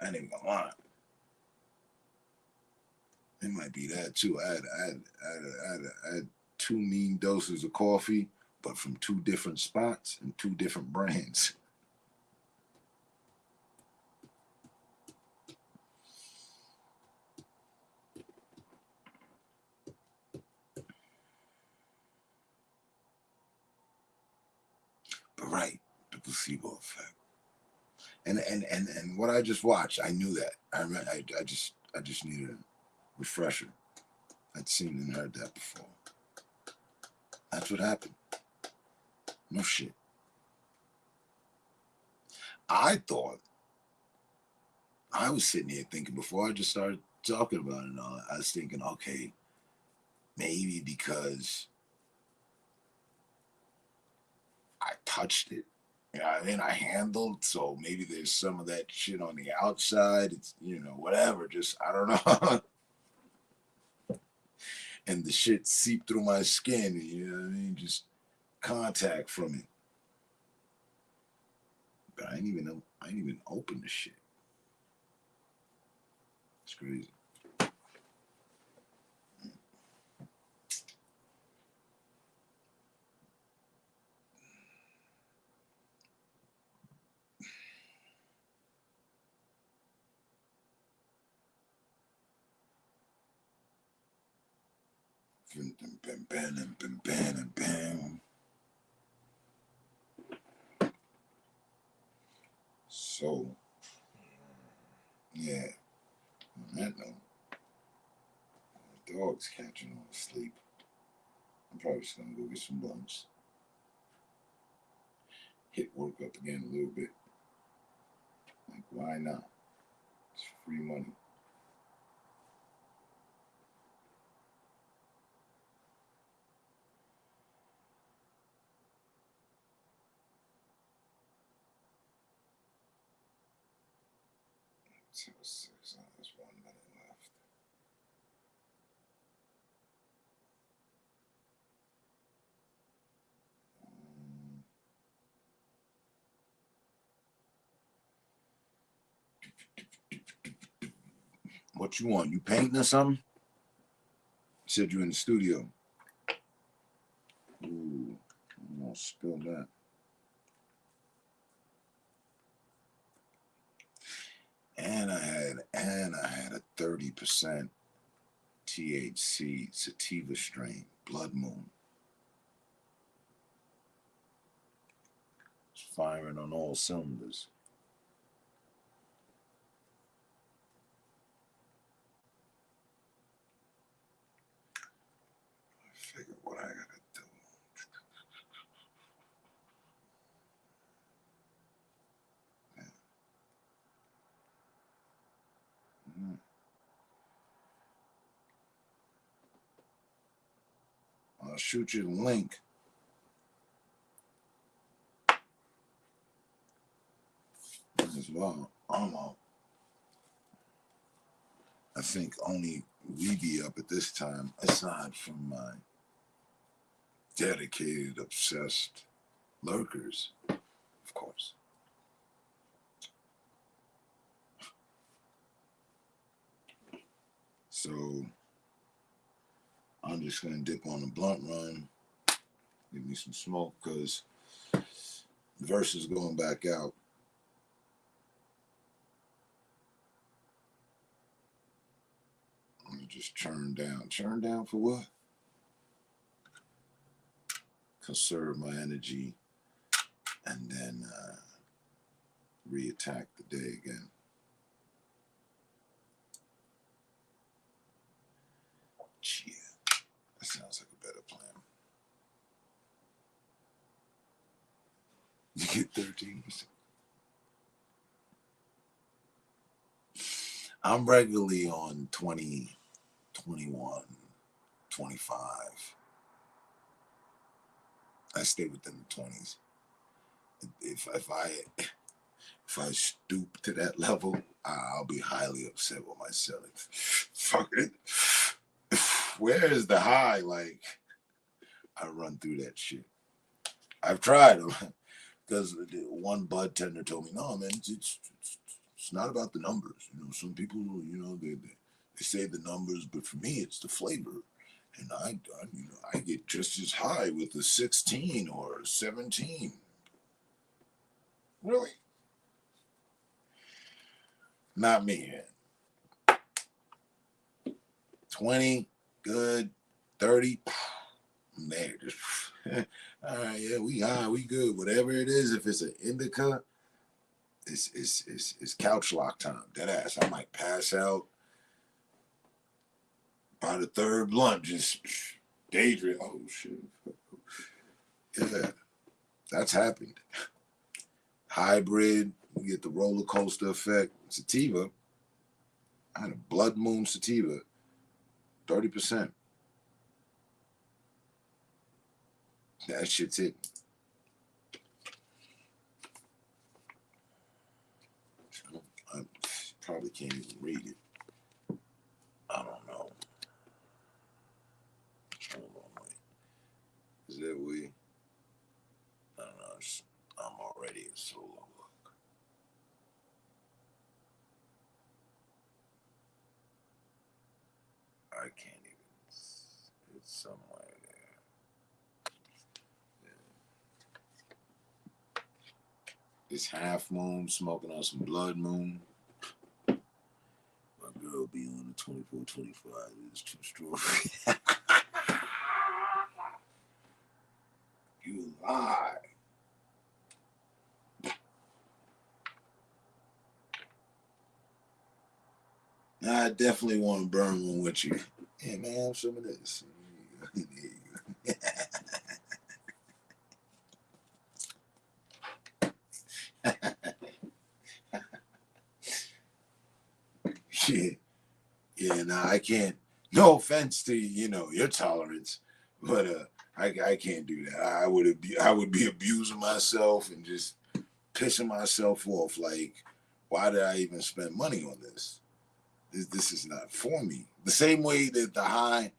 I ain't even gonna lie. It might be that too. I had 2 mean doses of coffee, but from 2 different spots and 2 different brands. But right, the placebo effect. And what I just watched, I knew that. I just needed a refresher. I'd seen and heard that before. That's what happened. No shit. I was sitting here thinking before I just started talking about it and all, I was thinking, okay, maybe because I touched it. You know what I mean? I handled, so maybe there's some of that shit on the outside. It's, whatever. Just, I don't know. And the shit seeped through my skin, you know what I mean? Just contact from it. But I ain't even open the shit. It's crazy. So, yeah, on that note, the dog's catching on sleep. I'm probably just gonna go get some blunts. Hit work up again a little bit. Like, why not? It's free money. Till 6 hours, 1 minute left. What you want? You painting or something? You said you in the studio. Ooh, spill that. And I had a 30% THC sativa strain, Blood Moon. It's firing on all cylinders. I figure what I gotta do. I'll shoot you the link. As well. I think only we be up at this time, aside from my dedicated, obsessed lurkers, of course. So I'm just gonna dip on the blunt run, give me some smoke, because the verse is going back out. Let me just churn down. Churn down for what? Conserve my energy and then reattack the day again. Yeah, that sounds like a better plan. You get 13%. I'm regularly on 20, 21, 25. I stay within the 20s. If I stoop to that level, I'll be highly upset with myself. Fuck it. Where is the high? Like, I run through that shit. I've tried because one bud tender told me, "No, man, it's not about the numbers. You know, some people, you know, they say the numbers, but for me, it's the flavor." And I get just as high with a 16 or a 17. Really? Not me. 20, good. 30, I'm there. Just, all right, yeah, we high, we good. Whatever it is, if it's an indica, it's couch lock time. Dead ass. I might pass out by the third blunt, just daydream. Oh shit. Yeah, that's happened. Hybrid, you get the roller coaster effect. Sativa. I had a Blood Moon sativa, 30%. That shit's it. I probably can't even read it. I don't know. Hold on, wait. Is that we? I don't know. I'm already in solo look. I can't even. It's somewhere there. Yeah. It's half moon, smoking on some Blood Moon. My girl be on the 24, 25. It's too strong. You lie. Nah, I definitely want to burn one with you. Yeah, man, have some of this. Shit. Yeah, nah, I can't. No offense to your tolerance, but I can't do that. I would be abusing myself and just pissing myself off. Like, why did I even spend money on this? This is not for me. The same way that the high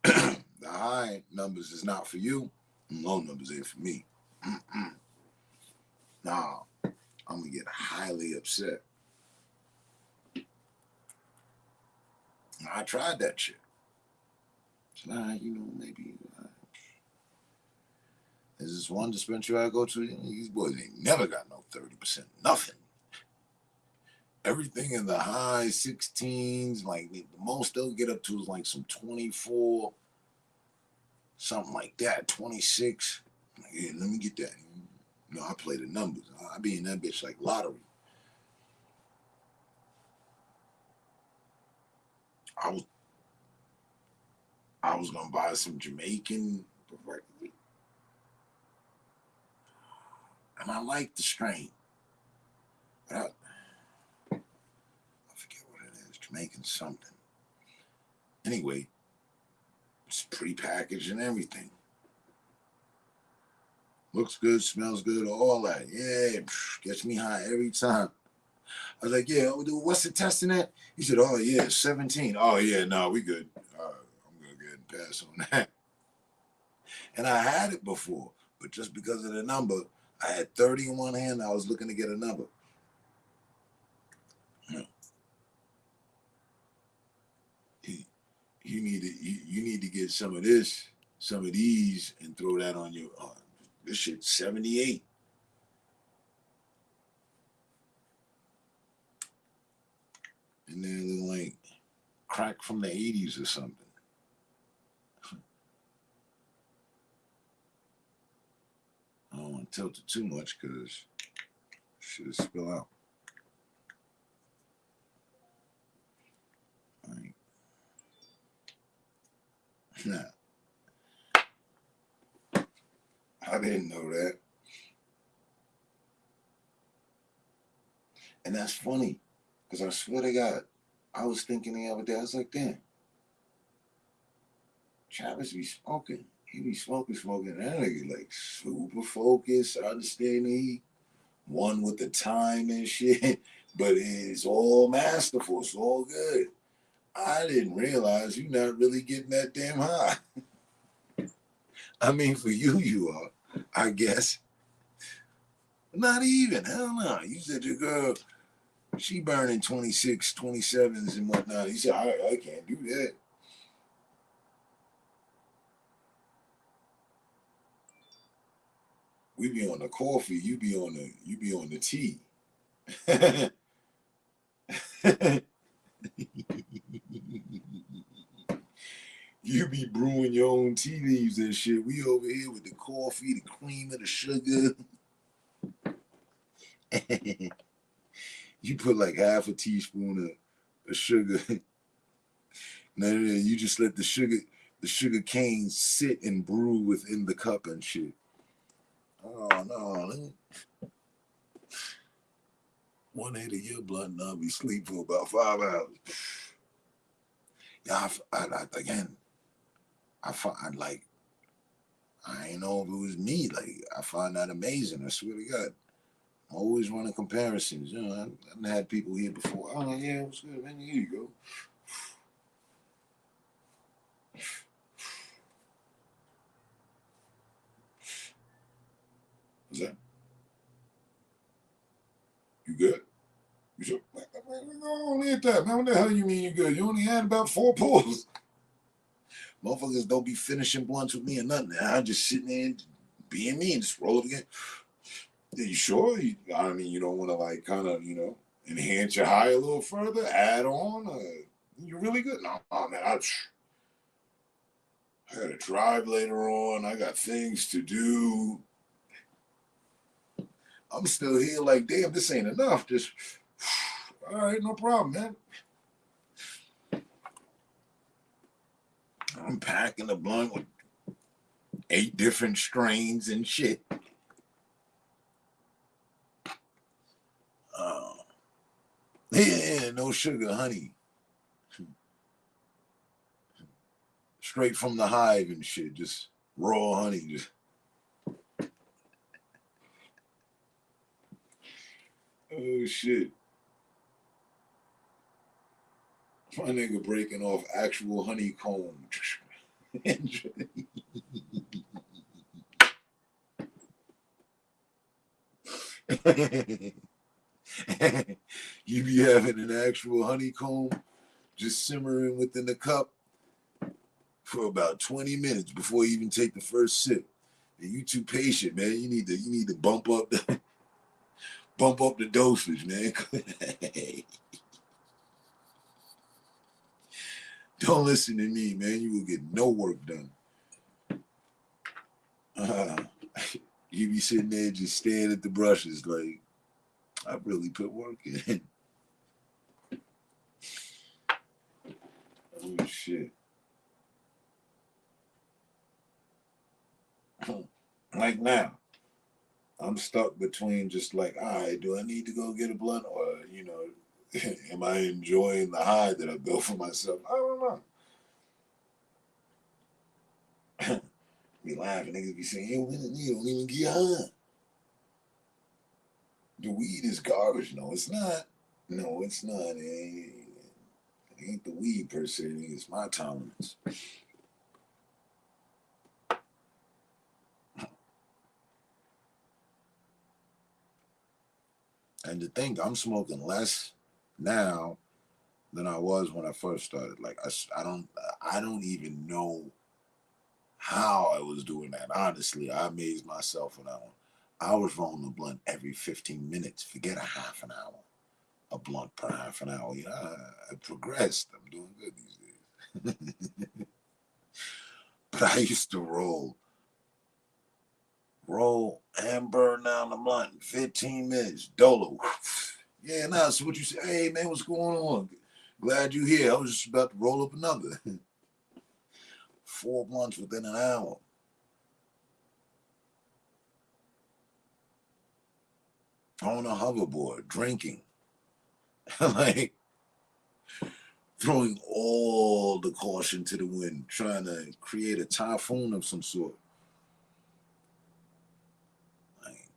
the high numbers is not for you, low numbers ain't for me. Nah, I'm gonna get highly upset. I tried that shit. Maybe There's this one dispensary I go to. These boys ain't never got no 30%, nothing. Everything in the high 16s, like the most they'll get up to is like some 24, something like that, 26. Like, yeah, let me get that. You know, I play the numbers. I be in that bitch like lottery. I was gonna buy some Jamaican, and I like the strain, but I forget what it is. Jamaican something. Anyway, it's prepackaged and everything. Looks good, smells good, all that. Yeah, gets me high every time. I was like, yeah, what's the testing at? He said, oh, yeah, 17. Oh, yeah, no, we good. I'm going to go ahead and pass on that. And I had it before, but just because of the number, I had 30 in one hand. I was looking to get a number. You need to get some of this, some of these, and throw that on your. This shit's 78. And they're like crack from the 80s or something. I don't want to tilt it too much because shit'll spill out. Right. Nah. I didn't know that. And that's funny because I swear to God, I was thinking the other day, I was like, damn, Travis be smoking. He be smoking. That nigga like super focused, understanding he one with the time and shit, but it's all masterful. It's all good. I didn't realize you're not really getting that damn high. I mean, for you are, I guess. Not even. Hell no. You said your girl, she burning 26, 27s and whatnot. You said, I can't do that. We be on the coffee, you be on the tea. You be brewing your own tea leaves and shit. We over here with the coffee, the cream, and the sugar. You put like half a teaspoon of sugar. No, you just let the sugar cane sit and brew within the cup and shit. Oh no. One hit of your blunt and I'll be asleep for about 5 hours. Yeah, I find like, I ain't know if it was me. Like, I find that amazing. I swear to God. I'm always running comparisons. You know, I've had people here before. Oh, yeah, what's good, man? Here you go. What's that? You good? You sure? Only at that, man. What the hell you mean you good? You only had about 4 pulls. Motherfuckers don't be finishing blunts with me or nothing. I'm just sitting there being me and just roll it again. Are you sure? I mean, you don't want to like kind of, enhance your high a little further, add on? You're really good? No, man, I got to drive later on. I got things to do. I'm still here like, damn, this ain't enough. Just, all right, no problem, man. I'm packing the blunt with 8 different strains and shit. Yeah, no sugar, honey. Straight from the hive and shit, just raw honey. Just. Oh shit. My nigga breaking off actual honeycomb. You be having an actual honeycomb just simmering within the cup for about 20 minutes before you even take the first sip. You too patient, man. You need to bump up the dosage, man. Don't listen to me, man. You will get no work done. You be sitting there just staring at the brushes like, I really put work in. Oh shit. Like now, I'm stuck between just like, all right, do I need to go get a blunt, or am I enjoying the high that I built for myself? I don't know. Be laughing, niggas be saying, hey, you don't even get high. The weed is garbage. No, it's not. No, it's not. It ain't the weed per se. It's my tolerance. And to think I'm smoking less now than I was when I first started. Like I don't even know how I was doing that. Honestly, I amazed myself on that one. I was rolling a blunt every 15 minutes. Forget a half an hour. A blunt per half an hour. I progressed. I'm doing good these days. But I used to roll and burn down the blunt in 15 minutes. Dolo. Yeah, now so what you say? Hey man, what's going on? Glad you here. I was just about to roll up another. 4 blunts within an hour. On a hoverboard, drinking. Like throwing all the caution to the wind, trying to create a typhoon of some sort. Like,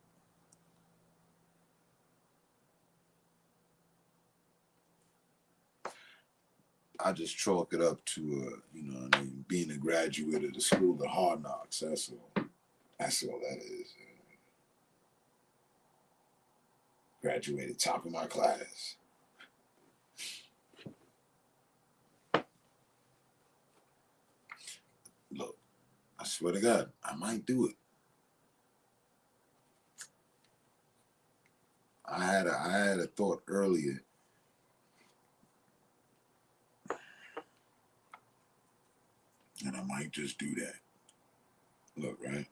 I just chalk it up to, being a graduate of the school of hard knocks. That's all. That's all that is. Graduated top of my class. Look, I swear to God, I might do it. I had a thought earlier. And I might just do that. Look, right?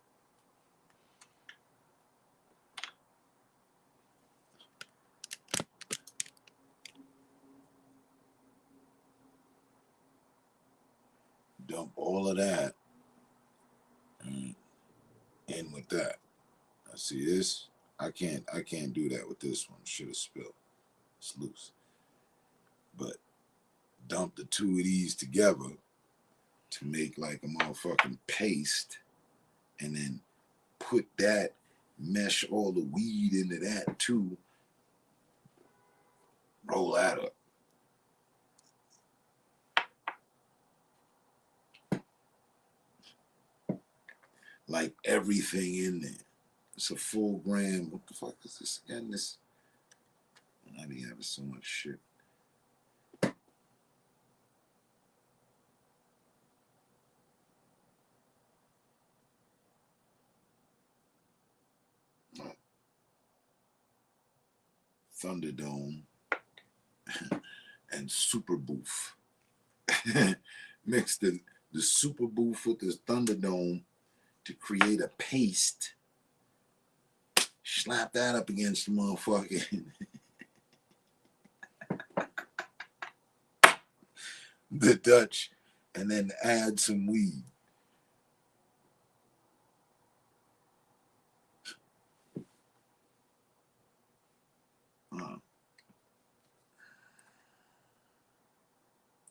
Dump all of that and in with that. I see this. I can't do that with this one. Should have spilled. It's loose. But dump the two of these together to make like a motherfucking paste, and then put that, mesh all the weed into that too. Roll that up. Like everything in there. It's a full gram. What the fuck is this again? I be having so much shit. Thunderdome and Super Boof. Mix the Super Boof with the Thunderdome to create a paste. Slap that up against the motherfucking the Dutch, and then add some weed.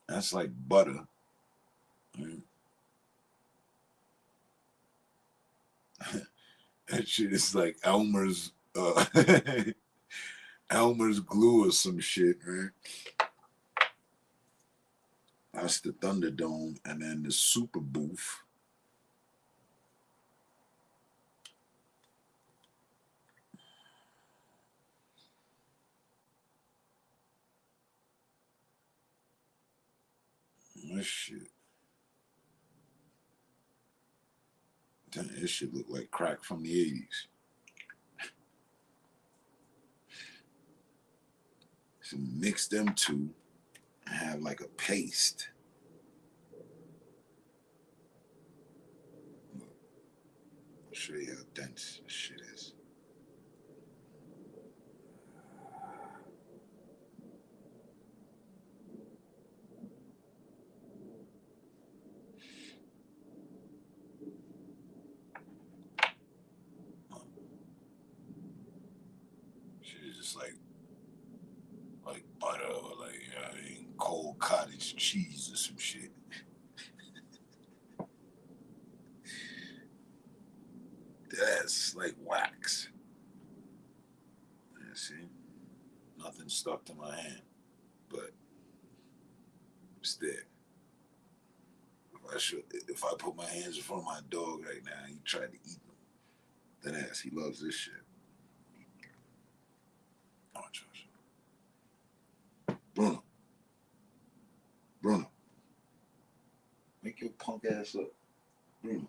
That's like butter. Right? That shit is like Elmer's Elmer's glue or some shit, right? That's the Thunderdome, and then the Super Boof. This shit Damn, this shit look like crack from the 80s. So mix them two and have like a paste. Look, I'll show you how dense this shit is. Shit is just like butter or like cold cottage cheese or some shit. That's like wax. Yeah, see, nothing stuck to my hand, but it's there. If I put my hands in front of my dog right now, he tried to eat them. That ass, he loves this shit. Oh, Josh. Bruno, make your punk ass up. Bruno.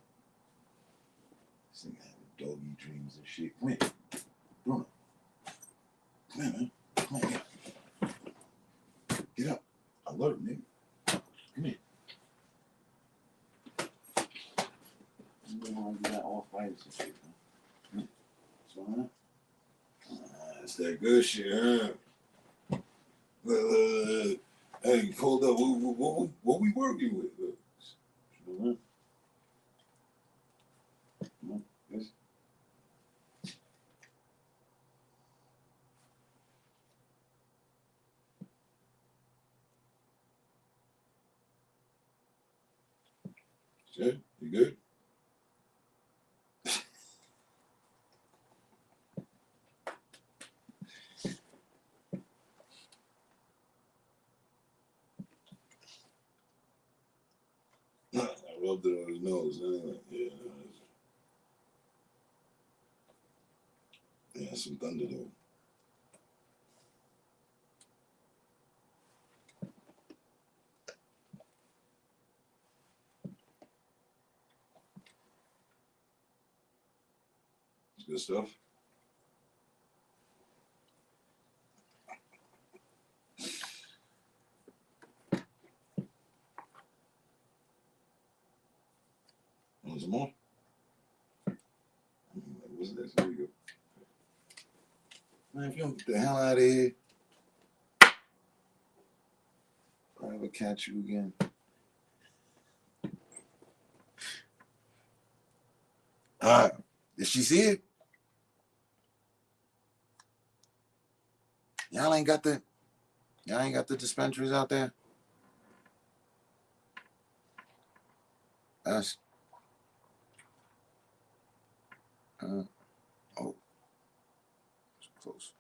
This nigga having doggy dreams and shit. Come here. Bruno. Come here, man. Come on, get up. Alert, nigga. Come here. You don't want to do that all fighters and shit, man. What's going on? That's that good shit, huh? Hey, hold up. What we working with? Come on. Yes. Good? You good? I rubbed it on his nose. Yeah, some thunder though. It's good stuff. Want some more? What's this? There you go. Man, if you don't get the hell out of here, I'll never catch you again. Did she see it? Y'all ain't got the dispensaries out there? That's oh, it's close.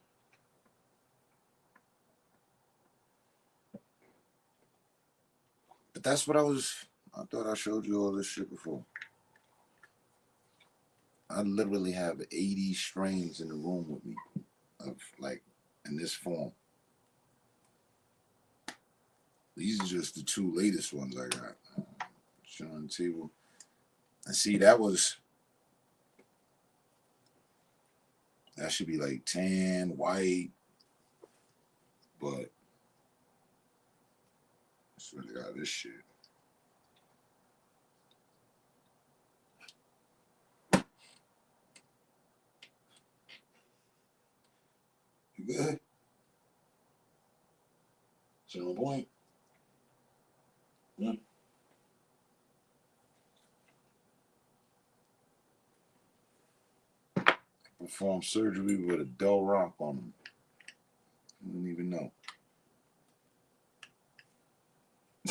But that's what I thought I showed you all this shit before. I literally have 80 strains in the room with me of like in this form. These are just the two latest ones I got. Showing the table. And see, that should be like tan, white, but I swear to God, this shit. You good? Is that on point? Yeah. Perform surgery with a dull rock on him. I didn't even know.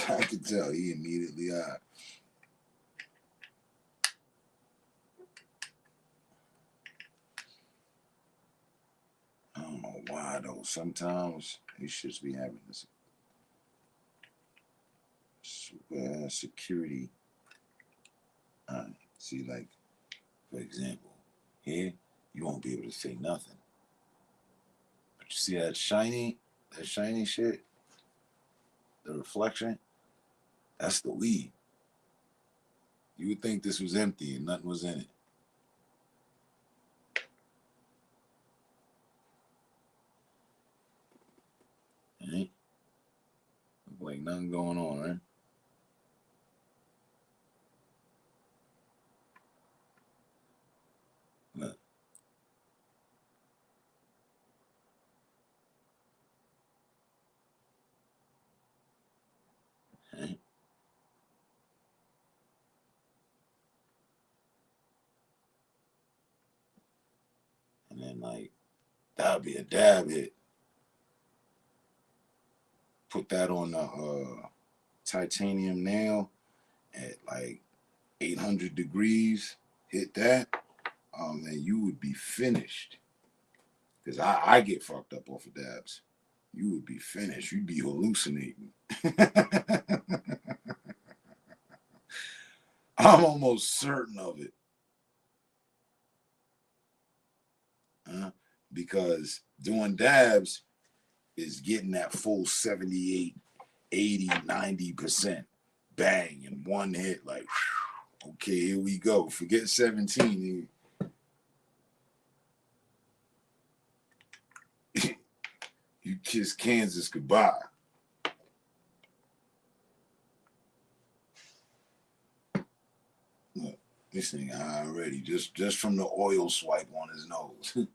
I could tell he immediately I don't know why though. Sometimes he should be having this security. See, like for example, here you won't be able to say nothing. But you see that shiny shit, the reflection. That's the weed. You would think this was empty and nothing was in it. Ain't like nothing going on, right? Look. Ain't. And then like that'd be a dab hit. Put that on the titanium nail at like 800 degrees. Hit that, and you would be finished. Because I get fucked up off of dabs. You would be finished. You'd be hallucinating. I'm almost certain of it. Because doing dabs is getting that full 78, 80, 90% bang in one hit. Like, okay, here we go. Forget 17. You kiss Kansas goodbye. Look, this thing high already. Just from the oil swipe on his nose.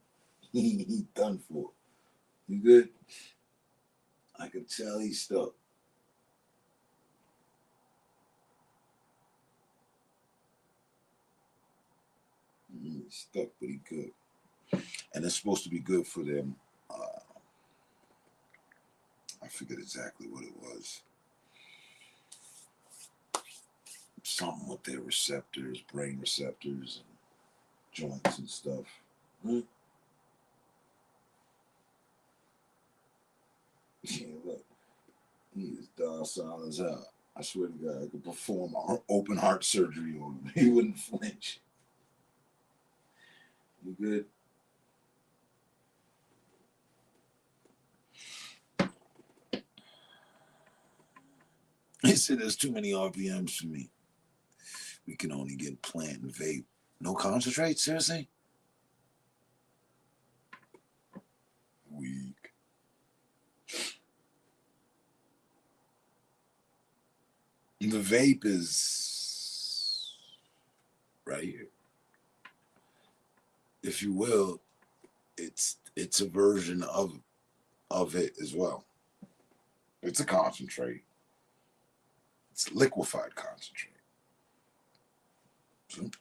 He done for. You good? I can tell he's stuck. He's stuck, but he good. And it's supposed to be good for them. I forget exactly what it was. Something with their receptors, brain receptors, and joints and stuff. Yeah, look. He is docile as hell. I swear to God, I could perform open heart surgery on him. He wouldn't flinch. You good? He said there's too many RPMs for me. We can only get plant and vape. No concentrate? Seriously? Weak. The vape is right here. If you will, it's a version of it as well. It's a concentrate. It's liquefied concentrate. So,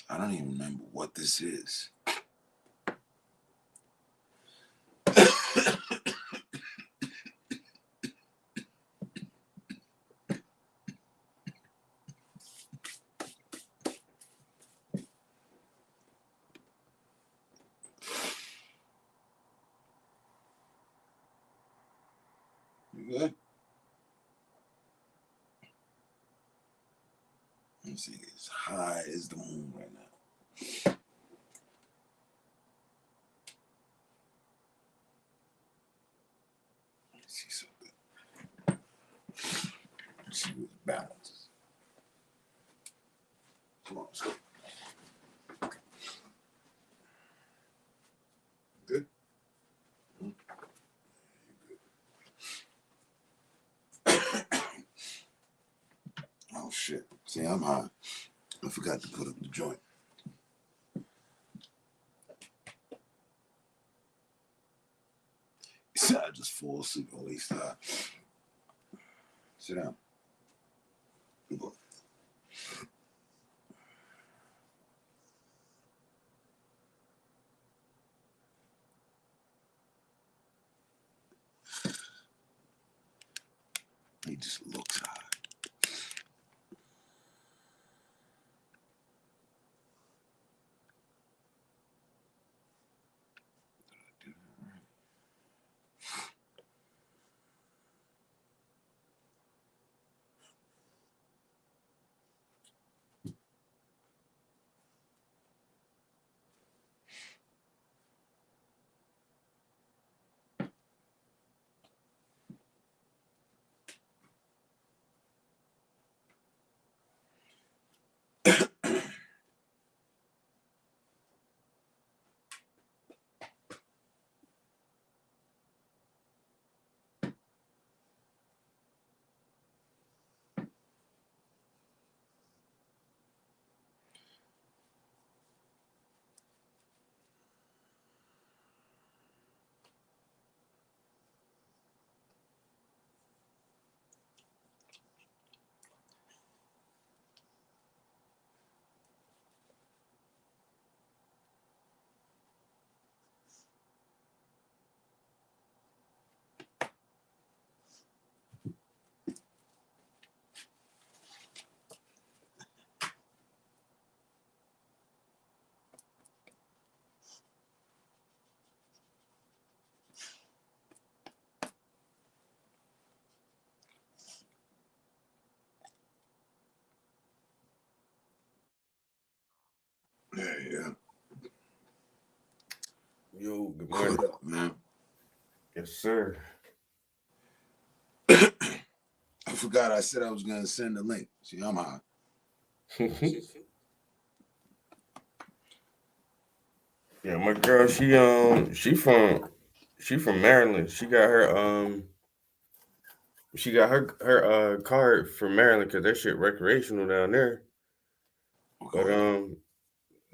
I don't even remember what this is. You good? Let me see. It's high as the moon right now. Let's see something. Let's see what the balance is. Come on, let's go. Good? Oh shit. See, I'm high. I forgot to put up the joint. I just fall asleep on waist high. Sit down. Good boy. He just looks high. Yeah. Yo, good What morning. up, man? Yes, sir. I forgot I said I was gonna send the link. See, I'm high. Yeah, my girl, she from Maryland. She got her card from Maryland because that shit recreational down there. But Okay.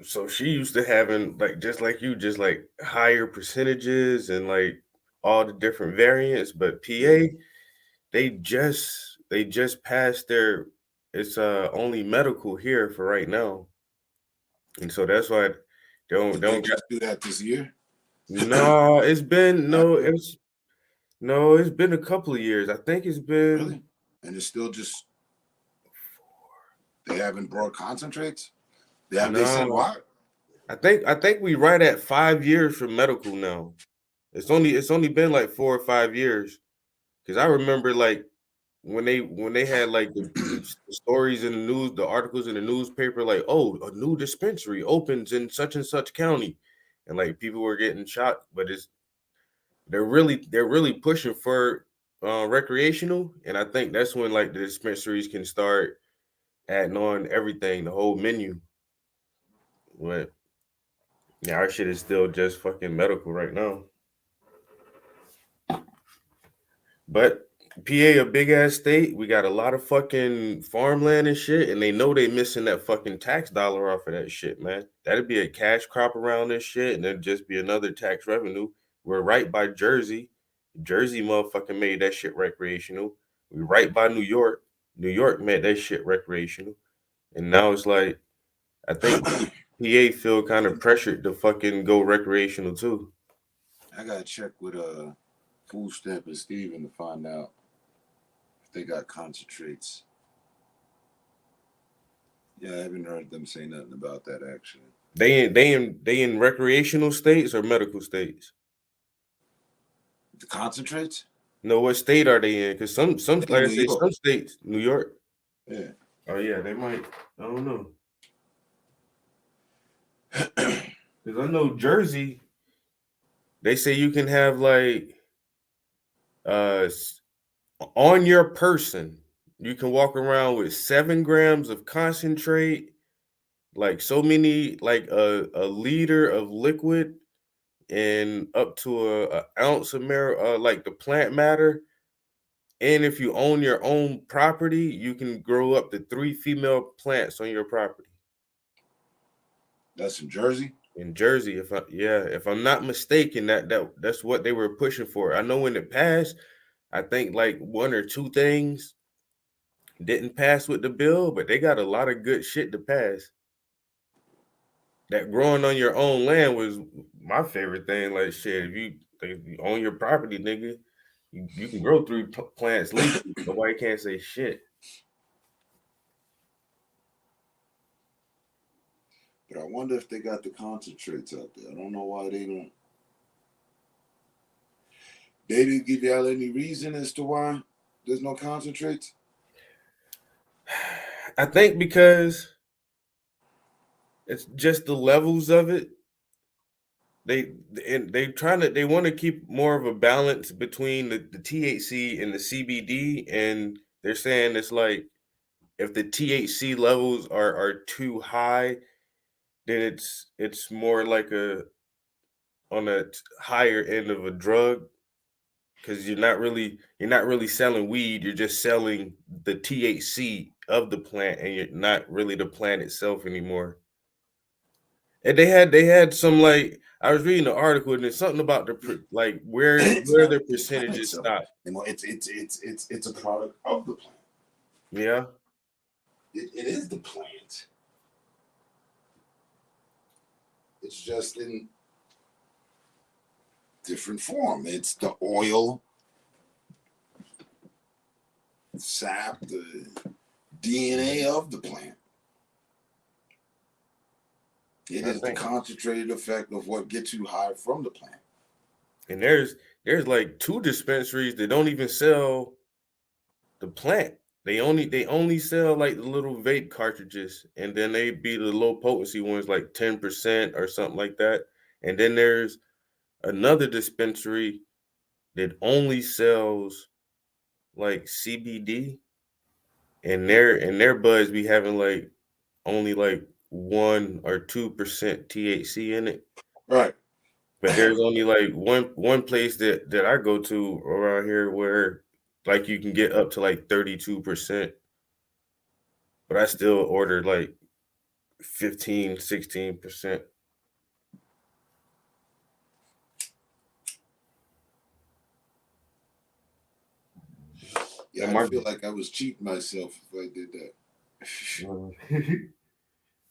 so she used to having like just like you, just like higher percentages and like all the different variants. But PA, they just passed their it's only medical here for right now. And so that's why Did they they don't got just do that this year? no, it's been Not no, it's been a couple of years. I think it's been really? And it's still just they haven't brought concentrates? They said no. why? I think we right at 5 years from medical now. It's only been like 4 or 5 years. Cause I remember like when they had like the stories in the news, the articles in the newspaper, like, oh, a new dispensary opens in such and such county. And like people were getting shot, but they're really pushing for recreational, and I think that's when like the dispensaries can start adding on everything, the whole menu. But yeah, our shit is still just fucking medical right now. But PA a big ass state. We got a lot of fucking farmland and shit, and they know they missing that fucking tax dollar off of that shit, man. That'd be a cash crop around this shit, and it'd just be another tax revenue. We're right by Jersey. Jersey motherfucking made that shit recreational. We right by New York. New York made that shit recreational. And now it's like I think PA feel kind of pressured to fucking go recreational too. I gotta check with Food Stamp and Steven to find out if they got concentrates. Yeah, I haven't heard them say nothing about that actually. They in recreational states or medical states? The concentrates? No, what state are they in? Because some In like I New say, York. some states, New York. Yeah. Oh yeah, they might. I don't know. Because I know Jersey, they say you can have like uh s- on your person, you can walk around with 7 grams of concentrate, like so many, like a liter of liquid, and up to a ounce of like the plant matter. And if you own your own property, you can grow up to 3 female plants on your property. That's in Jersey? In Jersey, if I'm not mistaken, that's what they were pushing for. I know in the past, I think like one or two things didn't pass with the bill, but they got a lot of good shit to pass. That growing on your own land was my favorite thing. Like shit, if you own your property, nigga, you can grow 3 plants legally. Nobody can't say shit. But I wonder if they got the concentrates out there. I don't know why they don't. They didn't give y'all any reason as to why there's no concentrates? I think because it's just the levels of it. They want to keep more of a balance between the THC and the CBD, and they're saying it's like if the THC levels are too high, then it's more like a on a higher end of a drug because you're not really selling weed, you're just selling the THC of the plant, and you're not really the plant itself anymore. And they had some like I was reading the article and there's something about like where It's where not the the plant percentages itself stop. anymore. It's a product of the plant. Yeah. It is the plant. It's just in different form. It's the oil, sap, the DNA of the plant. It I is the think concentrated effect of what gets you high from the plant. and there's like two dispensaries that don't even sell the plant. They only sell like the little vape cartridges, and then they be the low potency ones like 10% or something like that. And then there's another dispensary that only sells like CBD, and their buds be having like only like 1 or 2% THC in it. Right. But there's only like one place that I go to around here where like you can get up to like 32%, but I still order like 15, 16%. Yeah, And I'd my feel like I was cheating myself if I did that.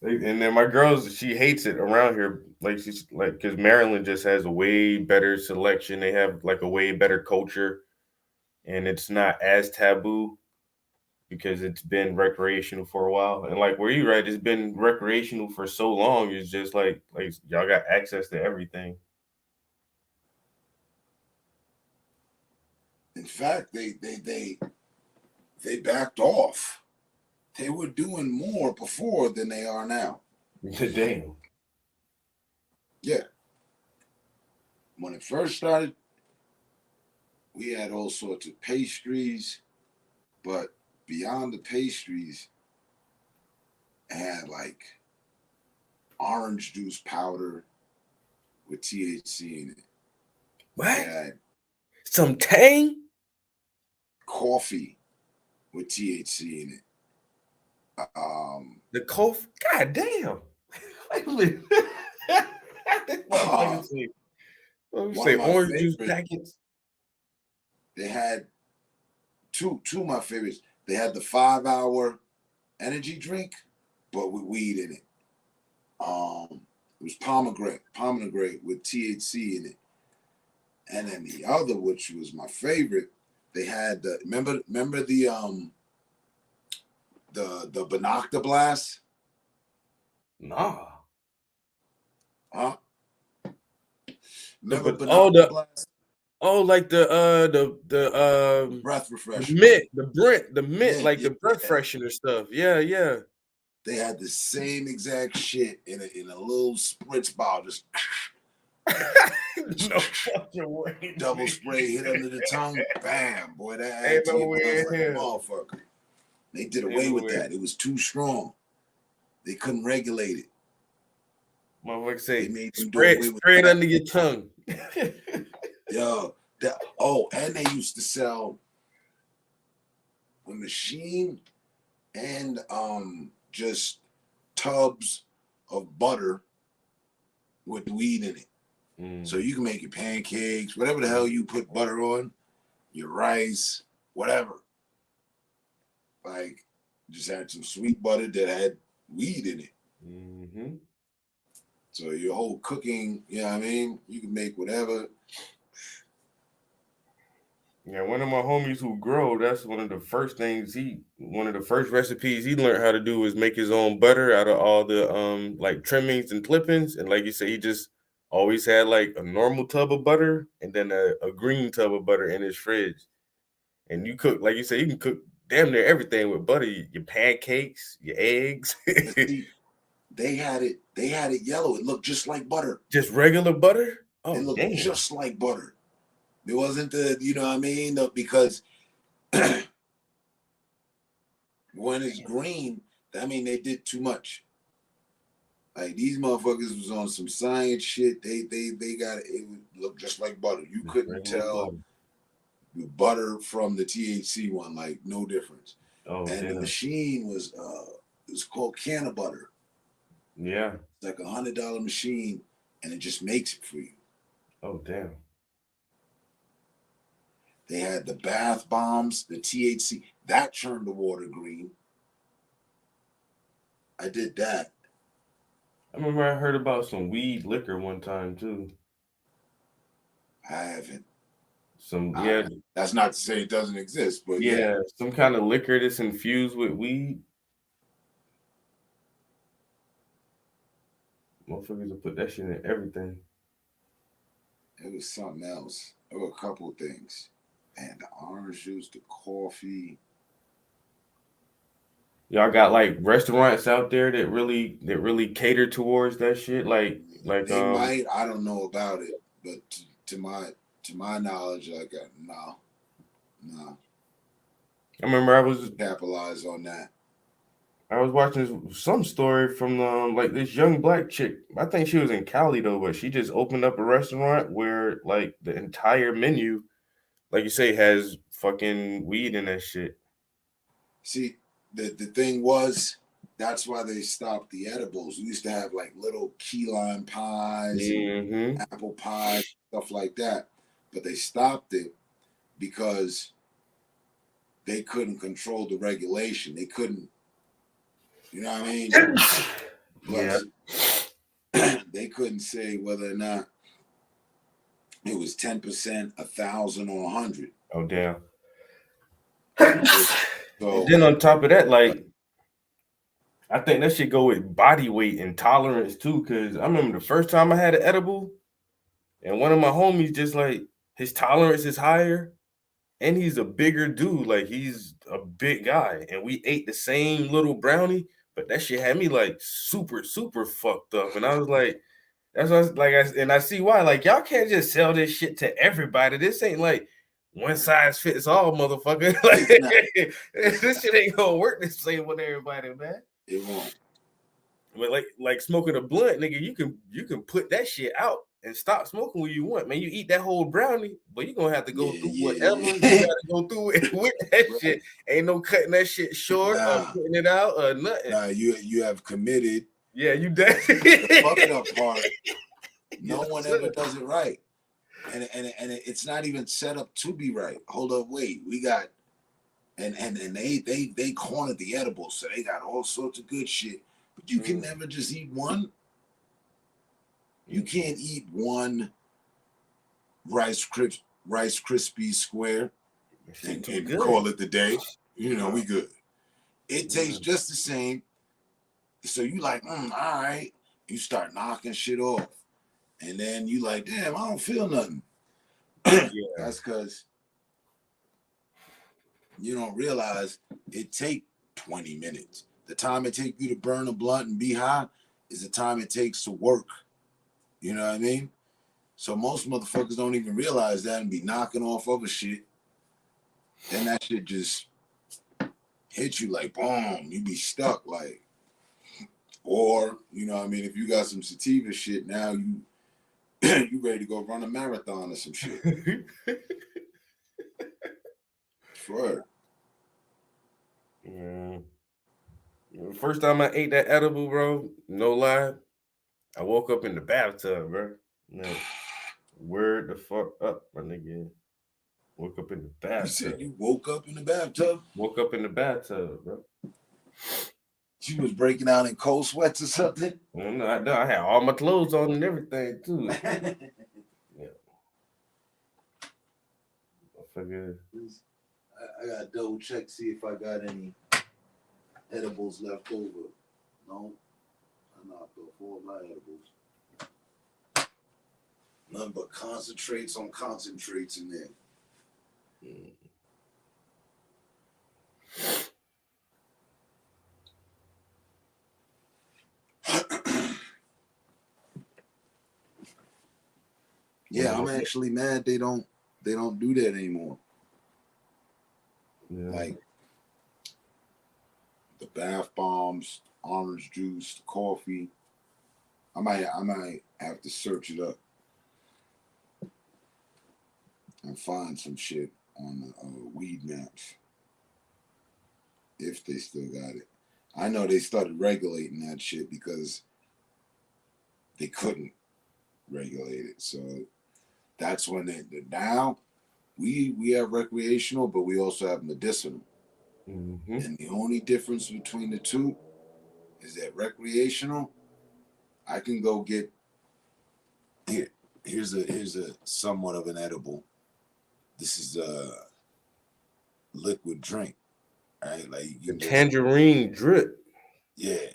and then my girls, she hates it around here. Like she's like, because Maryland just has a way better selection. They have like a way better culture, and it's not as taboo because it's been recreational for a while. And like where you right, it's been recreational for so long. It's just like y'all got access to everything. In fact, they backed off. They were doing more before than they are now. Damn. Yeah. When it first started, we had all sorts of pastries, but beyond the pastries, it had like orange juice powder with THC in it. What? They had Some tang? coffee with THC in it. The cough? God damn. Wait a minute. Motherfucker say, One say of my orange juice favorites, packets. they had two of my favorites. They had the 5-hour energy drink, but with weed in it. It was pomegranate with THC in it. And then the other, which was my favorite, they had the remember the Banacta Blast? Nah. Huh? The Remember but oh Banacta Blast? like the Breath the refresher. mint, the mint, Yeah, like yeah, the breath yeah. freshener stuff. Yeah, yeah. They had the same exact shit in a little spritz bottle, just No fucking way. double spray, hit under the tongue, bam, boy, that Ain't added to no your way lungs in like a hell. motherfucker. They did Ain't away no with way. that. It was too strong. They couldn't regulate it. Motherfucker They say, made them do spray away with it that. under your tongue. Yo, and they used to sell a machine and just tubs of butter with weed in it. So you can make your pancakes, whatever the hell you put butter on, your rice, whatever. Like, just had some sweet butter that had weed in it. Mm-hmm. So your whole cooking, you know what I mean? You can make whatever. Yeah, one of my homies who grow, that's one of the first recipes he learned how to do was make his own butter out of all the like trimmings and clippings. And like you said, he just always had like a normal tub of butter and then a green tub of butter in his fridge. And you cook, like you said, you can cook damn near everything with butter. Your pancakes, your eggs. But see, they had it yellow. It looked just like butter. Just regular butter? It Oh, looked damn. just like butter. It wasn't the, you know what I mean? Because when it's green, that mean they did too much. Like these motherfuckers was on some science shit. They got it. It would look just like butter. You couldn't Regular tell butter. the butter from the THC one, like no difference. Oh, And the damn. machine was called Can of Butter. Yeah. It's like $100 machine, and it just makes it for you. Oh, damn. They had the bath bombs, the THC that turned the water green. I did that. I remember I heard about some weed liquor one time too. I haven't. Yeah, That's not to say it doesn't exist, but yeah, some kind of liquor that's infused with weed. Motherfuckers will put that shit in everything. It was something else. There were a couple of things. And the orange juice, the coffee. Y'all got like restaurants out there that really cater towards that shit. Like They might. I don't know about it, but to my knowledge, like no. I remember I was Capitalize on that. watching some story from like this young black chick. I think she was in Cali though, but she just opened up a restaurant where like the entire menu, like you say, has fucking weed in that shit. See, the thing was, that's why they stopped the edibles. We used to have like little key lime pies and apple pies, stuff like that. But they stopped it because they couldn't control the regulation. They couldn't, you know what I mean? Plus, they couldn't say whether or not it was 10%, 1,000, or 100. Oh damn. So then on top of that, like I think that should go with body weight and tolerance too. Cause I remember the first time I had an edible, and one of my homies just like his tolerance is higher, and he's a bigger dude. Like he's a big guy, and we ate the same little brownie, but that shit had me like super fucked up. And I was like, that's what I was like, I see why. Like y'all can't just sell this shit to everybody. This ain't like one size fits all, motherfucker. Like, this shit ain't gonna work the same with everybody, man. It won't. But like smoking a blunt, nigga, you can put that shit out and stop smoking when you want, man. You eat that whole brownie, but you're gonna have to go through whatever you gotta go through with that shit. Ain't no cutting that shit short or putting it out or nothing. Nah, you have committed. Yeah, you did. The fucked up part. No one ever does it right. And it's not even set up to be right. Hold up, wait. We got and they cornered the edibles, so they got all sorts of good shit. But you can never just eat one. You can't eat one Rice Krispie square and call it the day. You know, we good. It tastes just the same. So you like, all right. You start knocking shit off. And then you like, damn, I don't feel nothing. That's because you don't realize it take 20 minutes. The time it takes you to burn a blunt and be high is the time it takes to work. You know what I mean? So most motherfuckers don't even realize that and be knocking off other shit. Then that shit just hit you like, boom, you be stuck like. Or, you know what I mean, if you got some sativa shit, now you ready to go run a marathon or some shit. Sure. Yeah. The first time I ate that edible, bro, no lie, I woke up in the bathtub, bro. No. Word the fuck up, my nigga. Woke up in the bathtub. You said you woke up in the bathtub? Woke up in the bathtub, bro. She was breaking out in cold sweats or something? No, I had all my clothes on and everything, too. Yeah. I gotta double check, see if I got any edibles left over. No, I knocked off all my edibles. Nothing but concentrates on concentrates in there. Yeah, I'm actually mad they don't do that anymore. Yeah. Like the bath bombs, orange juice, the coffee. I might have to search it up and find some shit on the weed maps if they still got it. I know they started regulating that shit because they couldn't regulate it. So that's when now we have recreational, but we also have medicinal. Mm-hmm. And the only difference between the two is that recreational, I can go get here's a somewhat of an edible. This is a liquid drink, right? Like you can tangerine drip. Yeah,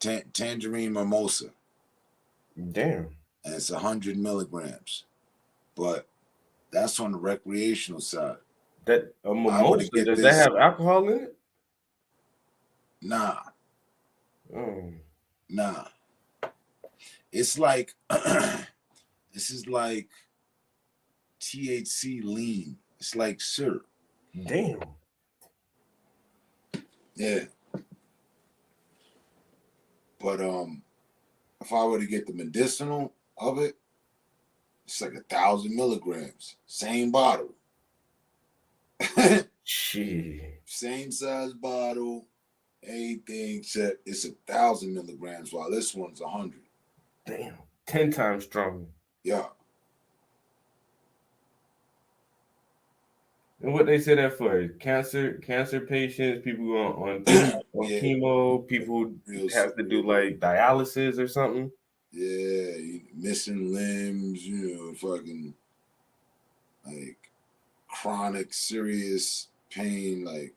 tangerine mimosa. Damn. And it's 100 milligrams, but that's on the recreational side. That a mimosa, does that have alcohol in it? Nah. Oh, Nah. It's like this is like THC lean. It's like syrup. damn. Yeah. But if I were to get the medicinal of it, it's like 1,000 milligrams. Same bottle. Shit. Same size bottle. Anything except it's 1,000 milligrams, while this one's 100. Damn. 10 times stronger. Yeah. And what they say that for? Cancer patients, people go on Yeah. chemo, people Real have to do like dialysis or something. Yeah, missing limbs, fucking like chronic serious pain, like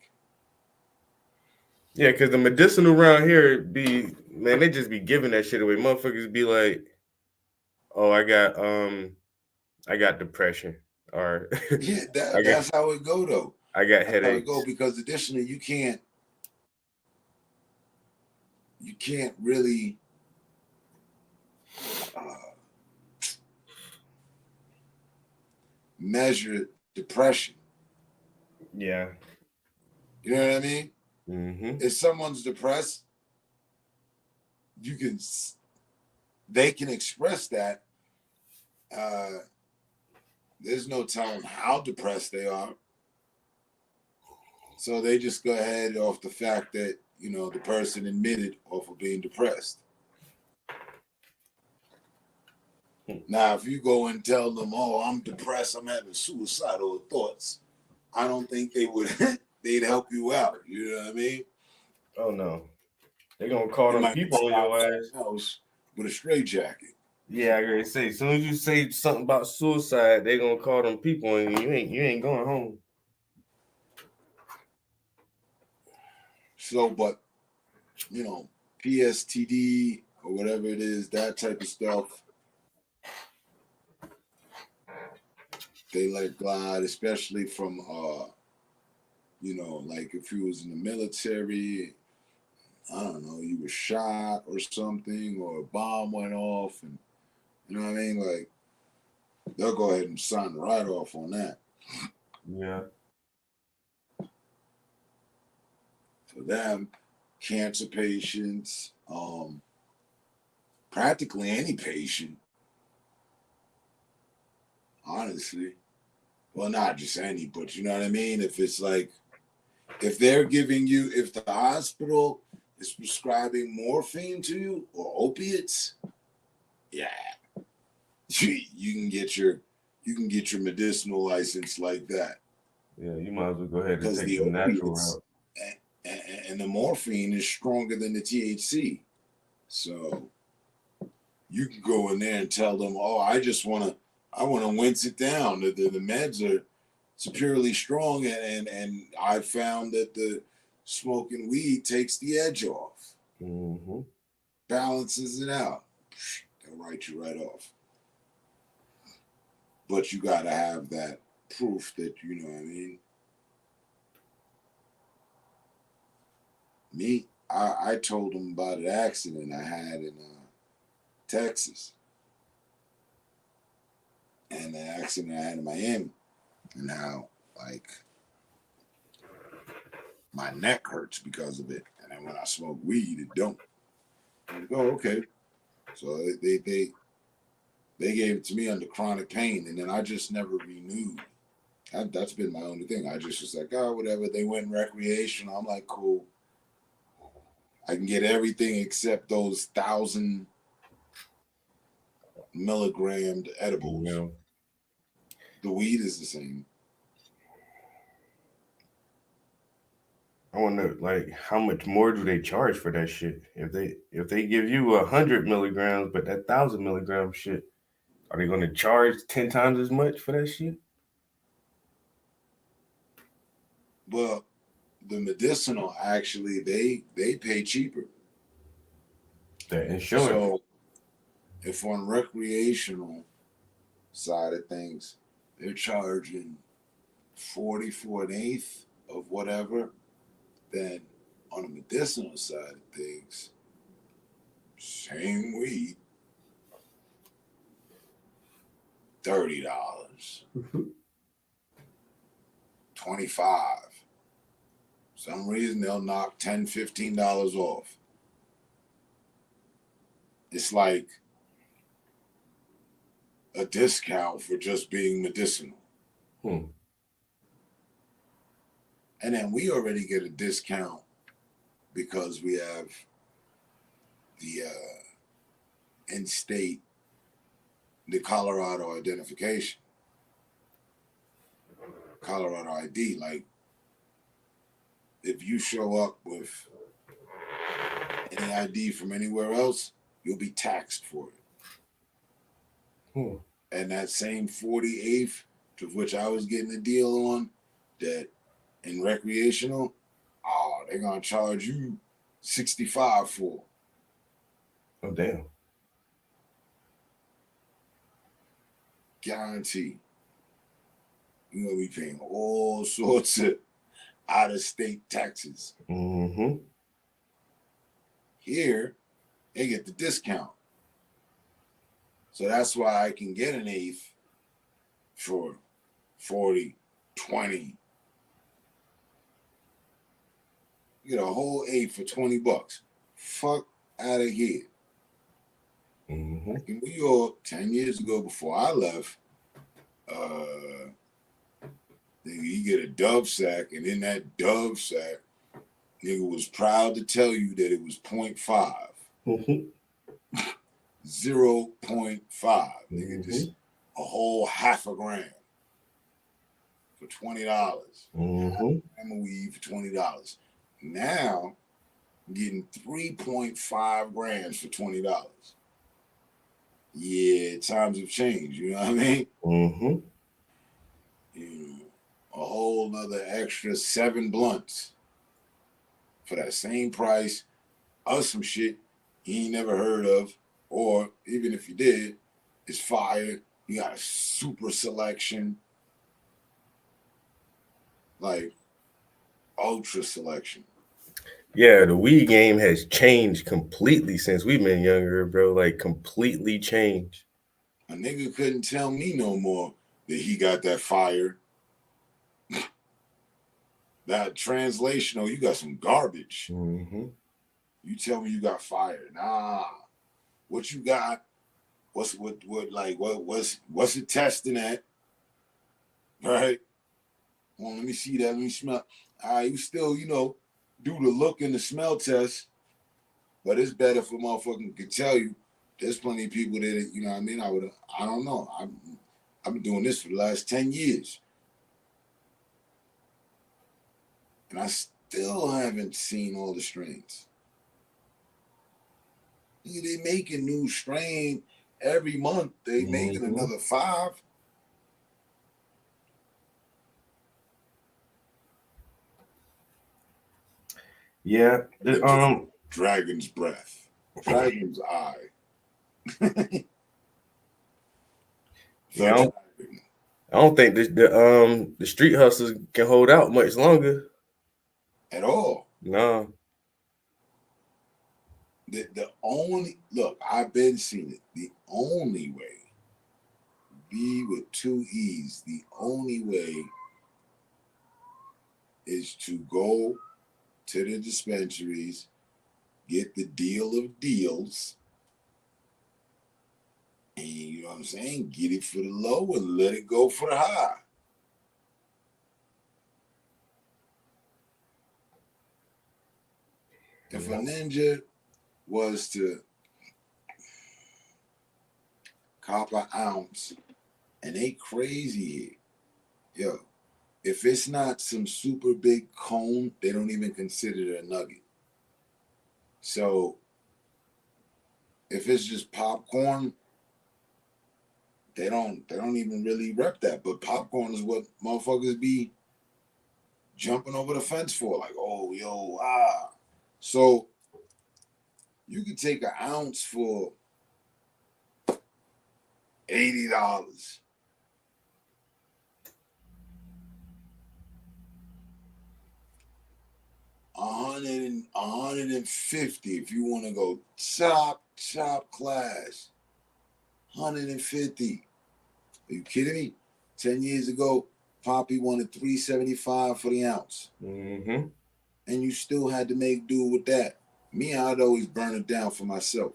Yeah, because the medicinal around here be, man, they just be giving that shit away. Motherfuckers be like, oh, I got depression, or yeah, I got that's how it go though. I got That's how it headaches. go, because additionally you can't really measure depression. Yeah. You know what I mean? Mm-hmm. If someone's depressed, they can express that. There's no telling how depressed they are. So they just go ahead off the fact that, the person admitted off of being depressed. Now, if you go and tell them, oh, I'm depressed, I'm having suicidal thoughts, I don't think they would, they'd help you out. You know what I mean? Oh, no. They're going to call They them might people on your ass. house with a straitjacket. Yeah, I gotta say, as soon as you say something about suicide, they're going to call them people and you ain't going home. So, but, PSTD or whatever it is, that type of stuff, they let glide, especially from, like if you was in the military, I don't know, you were shot or something, or a bomb went off, and you know what I mean? Like, they'll go ahead and sign right off on that. Yeah. For them, cancer patients, practically any patient, honestly. Well, not just any, but you know what I mean? If it's like, if the hospital is prescribing morphine to you or opiates, yeah, you can get your medicinal license like that. Yeah, you might as well go ahead and Because take the the natural opiates route. and the morphine is stronger than the THC. So you can go in there and tell them, oh, I want to wince it down. The meds are superiorly strong, and I found that the smoking weed takes the edge off, balances it out. They'll write you right off. But you got to have that proof that, you know what I mean? Me, I told them about an accident I had in Texas, and the accident I had in Miami, and how, like, my neck hurts because of it, and then when I smoke weed, it don't. I'm like, oh, okay. So they gave it to me under chronic pain, and then I just never renewed. That's been my only thing. I just was like, oh, whatever. They went recreational. I'm like, cool. I can get everything except those 1,000 milligram edibles. Yeah. The weed is the same. I wonder, like, how much more do they charge for that shit? If they give you 100 milligrams, but that 1,000 milligram shit, are they going to charge 10 times as much for that shit? Well, the medicinal, actually, they pay cheaper. The insurance. So if on recreational side of things, they're charging 40 for an eighth of whatever, then On the medicinal side of things, same weed, $30, $25. Some reason they'll knock $10, $15 off. It's like a discount for just being medicinal. Hmm. And then we already get a discount because we have the in-state, the Colorado identification, Colorado ID. Like, if you show up with any ID from anywhere else, you'll be taxed for it. Hmm. And that same 48th, to which I was getting a deal on, that in recreational, they're gonna charge you $65 for. Oh damn. Guarantee. You're gonna be paying all sorts of out-of-state taxes. Mm-hmm. Here, they get the discount. So that's why I can get an eighth for 40, 20. You get a whole eighth for $20. Fuck out of here. Mm-hmm. In New York, 10 years ago, before I left, nigga, you get a Dove sack, and in that Dove sack, nigga was proud to tell you that it was 0.5. Mm-hmm. 0.5. Nigga, just Mhm. a whole half a gram for $20. Mm-hmm. I'm a weed for $20. Now, I'm getting 3.5 grams for $20. Yeah, times have changed, you know what I mean? Mm-hmm. You know, a whole nother extra 7 blunts for that same price of some shit you ain't never heard of, or even if you did, it's fire. You got a super selection, like ultra selection. Yeah, the weed game has changed completely since we've been younger, bro. Like completely changed. A nigga couldn't tell me no more that he got that fire. That translational, you got some garbage. Mm-hmm. You tell me you got fire. Nah. What you got? What's it testing at? Right? Well, let me see that. Let me smell. You still, do the look and the smell test, but it's better for motherfucking can tell you. There's plenty of people that, you know what I mean? I don't know. I've been doing this for the last 10 years. And I still haven't seen all the strains. They making new strain every month. They making Mhm. another 5. Yeah. Dragon's breath. Dragon's eye. Yeah, I don't think the street hustlers can hold out much longer. At all. Nah. The only look, I've been seeing it. The only way, B with 2 E's, the only way is to go to the dispensaries, get the deal of deals, and you know what I'm saying? Get it for the low and let it go for the high. If a ninja was to cop an ounce, and they crazy here, yo, if it's not some super big cone, they don't even consider it a nugget. So if it's just popcorn, they don't even really rep that. But popcorn is what motherfuckers be jumping over the fence for. Like, oh, yo, So you could take an ounce for $80. 150 if you want to go top class. 150. Are you kidding me? 10 years ago, Poppy wanted $3.75 for the ounce. Mm-hmm. And you still had to make do with that. Me, I'd always burn it down for myself.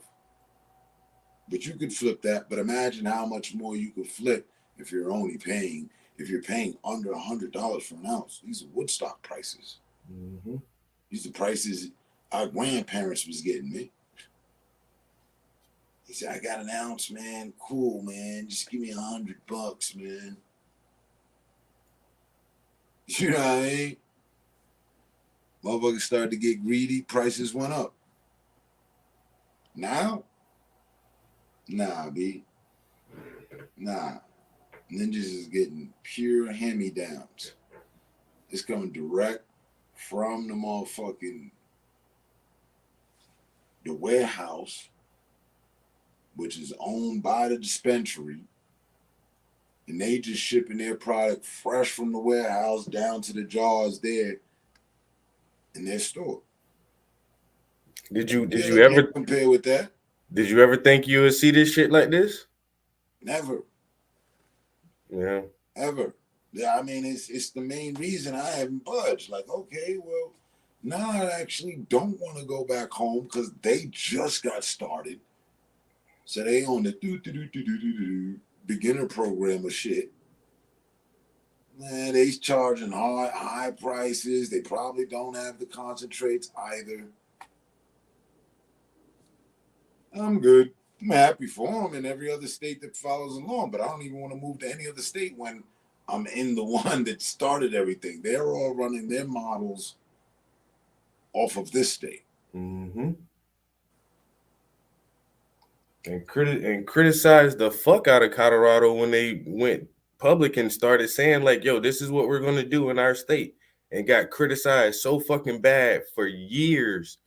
But you could flip that. But imagine how much more you could flip if you're paying under $100 for an ounce. These are Woodstock prices. Mm-hmm. These are prices our grandparents was getting me. He said, I got an ounce, man. Cool, man. Just give me $100, man. You know what I mean? Motherfuckers started to get greedy. Prices went up. Now? Nah, B. Nah. Ninjas is getting pure hand-me-downs. It's coming direct from the motherfucking the warehouse, which is owned by the dispensary, and they just shipping their product fresh from the warehouse down to the jars there in their store. Did you ever compare with that? Did you ever think you would see this shit like this? Never. Yeah. Ever. Yeah, I mean, it's the main reason I haven't budged. Like, okay, well, now I actually don't want to go back home because they just got started. So they on the beginner program of shit. Man, they charging high prices. They probably don't have the concentrates either. I'm good. I'm happy for them in every other state that follows along, but I don't even want to move to any other state when I'm in the one that started everything. They're all running their models off of this state. Mm-hmm. And criticize the fuck out of Colorado when they went public and started saying like, yo, this is what we're going to do in our state, and got criticized so fucking bad for years.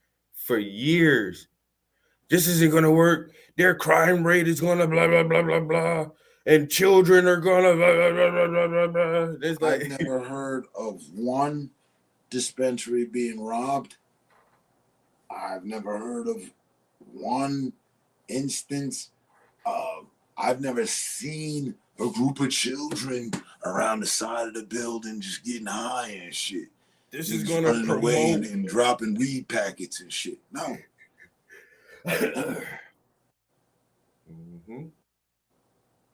This isn't going to work. Their crime rate is going to blah, blah, blah, blah, blah. And children are going to blah, blah, blah, blah, blah, blah. It's like, I've never heard of one dispensary being robbed. I've never heard of one instance. I've never seen a group of children around the side of the building just getting high and shit. This is going to running away and dropping weed packets and shit. No. Mm-hmm.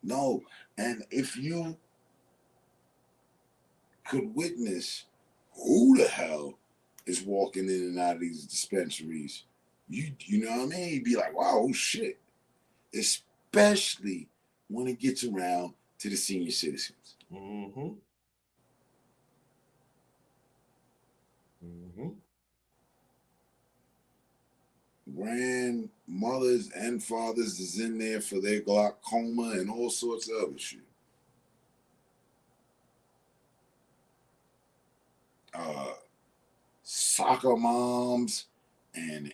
No. And if you could witness who the hell is walking in and out of these dispensaries, you know what I mean? You'd be like, wow, oh shit. Especially when it gets around to the senior citizens. Mm-hmm. Mm-hmm. Grandmothers and fathers is in there for their glaucoma and all sorts of other shit. Soccer moms and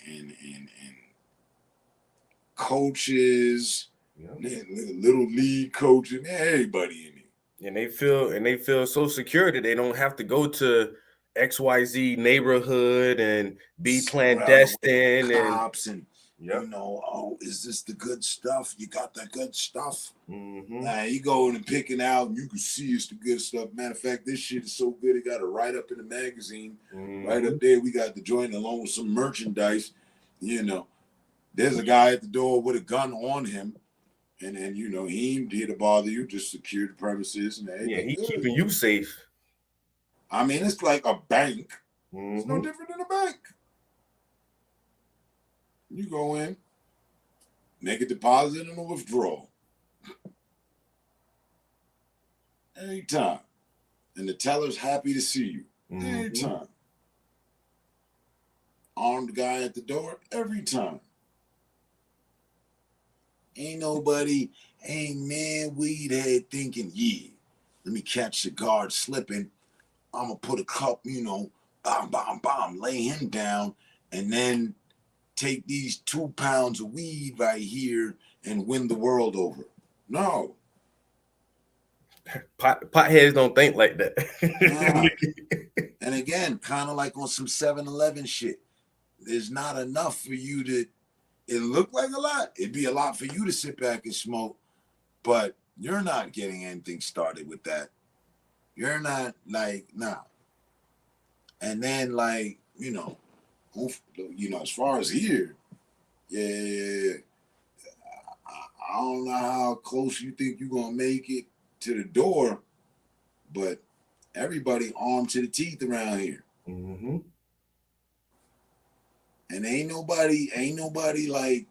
coaches, little league coaches, everybody in there. And they feel so secure that they don't have to go to XYZ neighborhood and be clandestine cops and yep. You know, oh, is this the good stuff? You got the good stuff? Mm-hmm. Nah, you go in and picking out, and you can see it's the good stuff. Matter of fact, this shit is so good, it got it right up in the magazine. Mm-hmm. Right up there, we got the joint along with some merchandise. You know, there's a guy at the door with a gun on him, and you know, he ain't here to bother you, just secure the premises. And yeah, he's keeping you safe. I mean, it's like a bank. Mm-hmm. It's no different than a bank. You go in, make a deposit and a withdrawal. Anytime. And the teller's happy to see you. Mm-hmm. Anytime. Armed guy at the door, every time. Ain't man weed head thinking, yeah, let me catch the guard slipping. I'm going to put a cup, you know, bomb, lay him down, and then take these 2 pounds of weed right here and win the world over. No. Potheads don't think like that. Nah. And again, kind of like on some 7-Eleven shit. There's not enough for you to. It looked like a lot. It'd be a lot for you to sit back and smoke, but you're not getting anything started with that. You're not like, nah. And then like, as far as here, yeah, I don't know how close you think you're gonna make it to the door, but everybody armed to the teeth around here. Mm-hmm. And ain't nobody like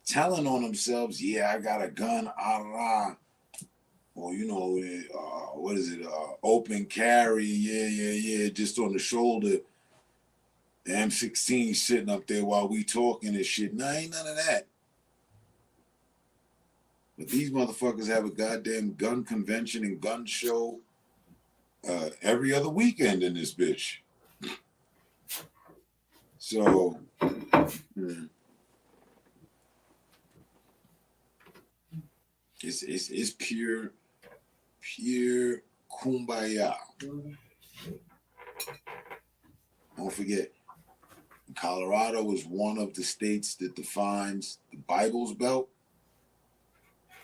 telling on themselves, yeah, I got a gun, or what is it? Open carry, yeah, just on the shoulder. The M16 sitting up there while we talking and shit. Nah, ain't none of that. But these motherfuckers have a goddamn gun convention and gun show every other weekend in this bitch. So, it's pure kumbaya. Don't forget, Colorado is one of the states that defines the Bible's Belt,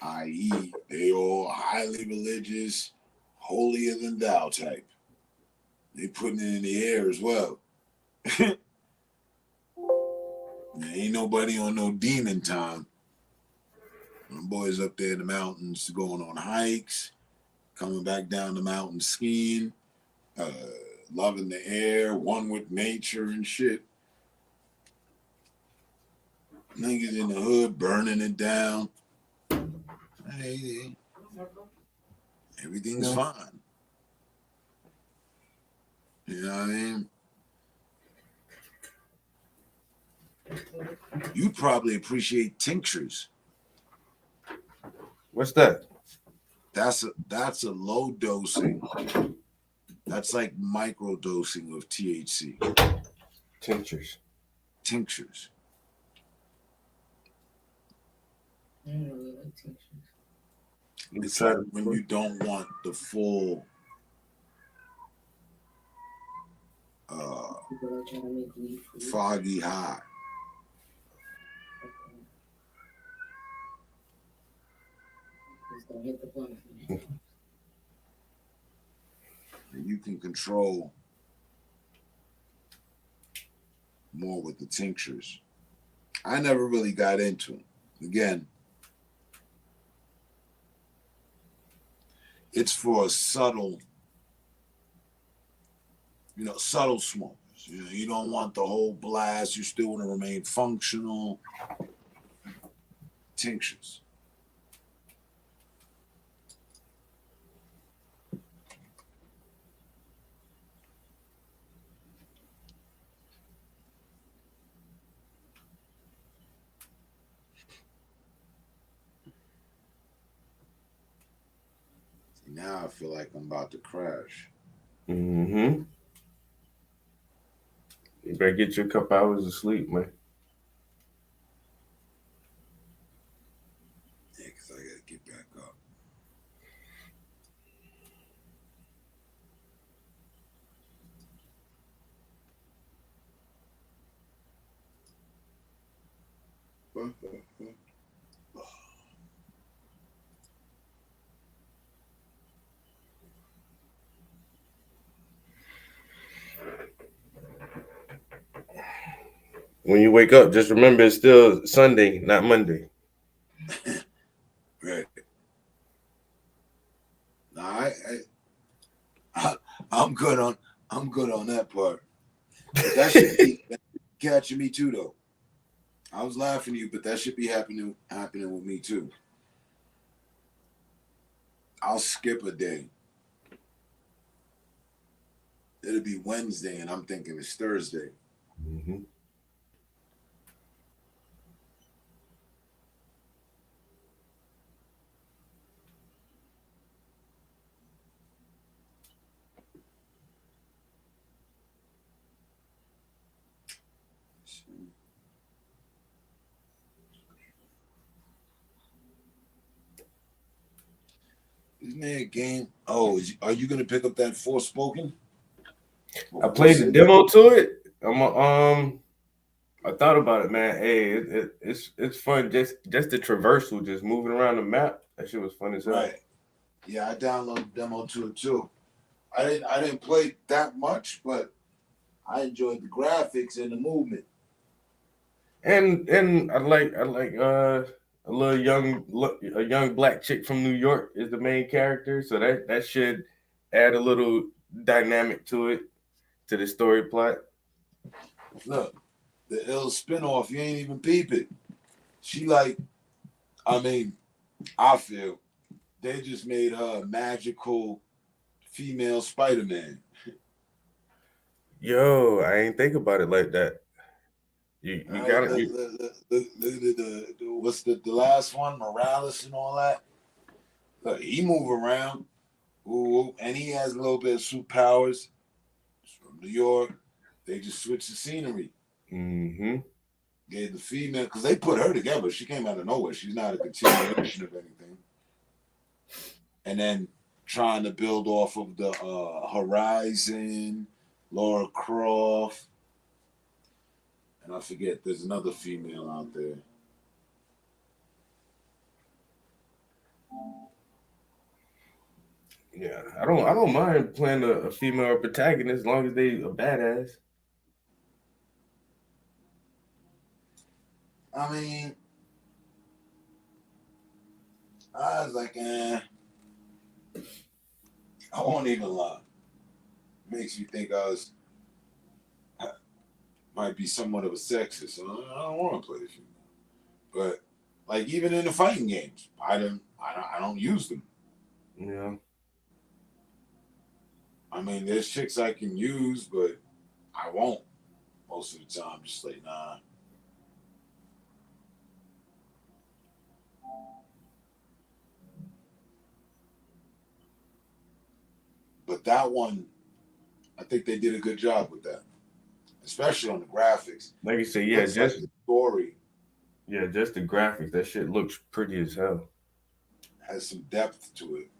i.e., they all highly religious, holier than thou type. They putting it in the air as well. There ain't nobody on no demon time. Them boys up there in the mountains going on hikes, coming back down the mountain skiing, loving the air, one with nature and shit. Niggas in the hood burning it down. Hey, everything's fine. You know what I mean? You'd probably appreciate tinctures. What's that? That's a low dosing. That's like micro dosing of THC. Tinctures. I don't really like tinctures. It's like when you don't want the full People are trying to make weed for you. foggy high. Just don't hit the blunt. And you can control more with the tinctures. I never really got into them. Again, it's for subtle smokers. You don't want the whole blast. You still want to remain functional. Tinctures. Now I feel like I'm about to crash. Mm-hmm. You better get you a couple hours of sleep, man. Yeah, because I got to get back up. When you wake up, just remember it's still Sunday, not Monday. Right. Nah, I'm good on that part. But that should be catching me too, though. I was laughing at you, but that should be happening with me too. I'll skip a day. It'll be Wednesday, and I'm thinking it's Thursday. Mm-hmm. Man, game. Oh, are you gonna pick up that Forspoken? I played the demo to it. I thought about it, man. Hey, it's fun. Just the traversal, just moving around the map. That shit was fun as hell. Right. Yeah, I downloaded the demo to it too. I didn't play that much, but I enjoyed the graphics and the movement. And I like a young black chick from New York is the main character, so that should add a little dynamic to it, to the story plot. Look, the ill spinoff, you ain't even peep it. She like, I mean, I feel they just made her a magical female Spider-Man. Yo, I ain't think about it like that. You got it. The what's the last one? Morales and all that. Look, he move around. Ooh, and he has a little bit of suit powers. He's from New York. They just switched the scenery. Mm-hmm. Gave the female, because they put her together. She came out of nowhere. She's not a continuation of anything. And then trying to build off of the Horizon, Lara Croft, and I forget, there's another female out there. Yeah, I don't mind playing a female protagonist as long as they a badass. I mean, I was like, I won't even lie. Makes you think I might be somewhat of a sexist. So I don't want to play this shit. But like even in the fighting games, I don't use them. Yeah. I mean, there's chicks I can use, but I won't most of the time. Just like, nah. But that one, I think they did a good job with that, especially on the graphics. Like you said, yeah, Looks just like the story. Yeah, just the graphics. That shit looks pretty as hell. Has some depth to it.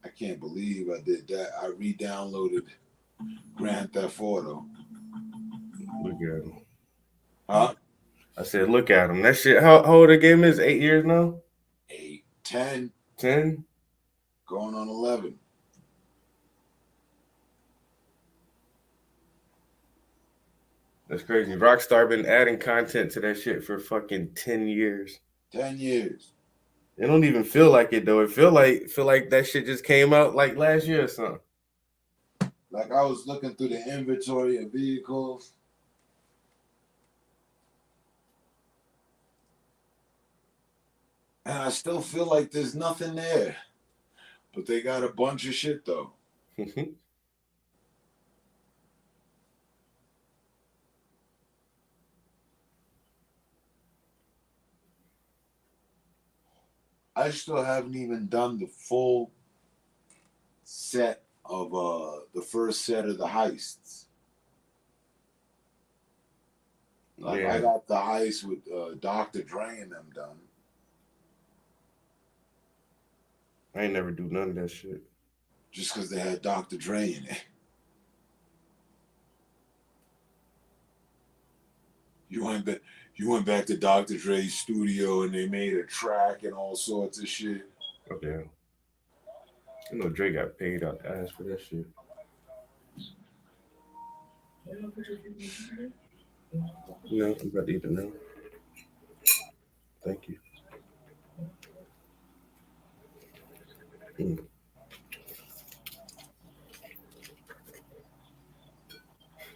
I can't believe I did that. I re-downloaded Grand Theft Auto. Look at him. Huh? I said, look at him. That shit, how old the game is? 8 years now? 8, 10. 10? Going on 11. That's crazy. Rockstar been adding content to that shit for fucking 10 years. 10 years. It don't even feel like it though. It feel like that shit just came out like last year or something. Like I was looking through the inventory of vehicles. And I still feel like there's nothing there. But they got a bunch of shit though. I still haven't even done the full set of the first set of the heists. Like Yeah. I got the heist with Dr. Dre and them done. I ain't never do none of that shit. Just because they had Dr. Dre in it. You went back to Dr. Dre's studio and they made a track and all sorts of shit. Okay. You know Dre got paid out the ass for that shit. No, I'm about to eat it now. Thank you.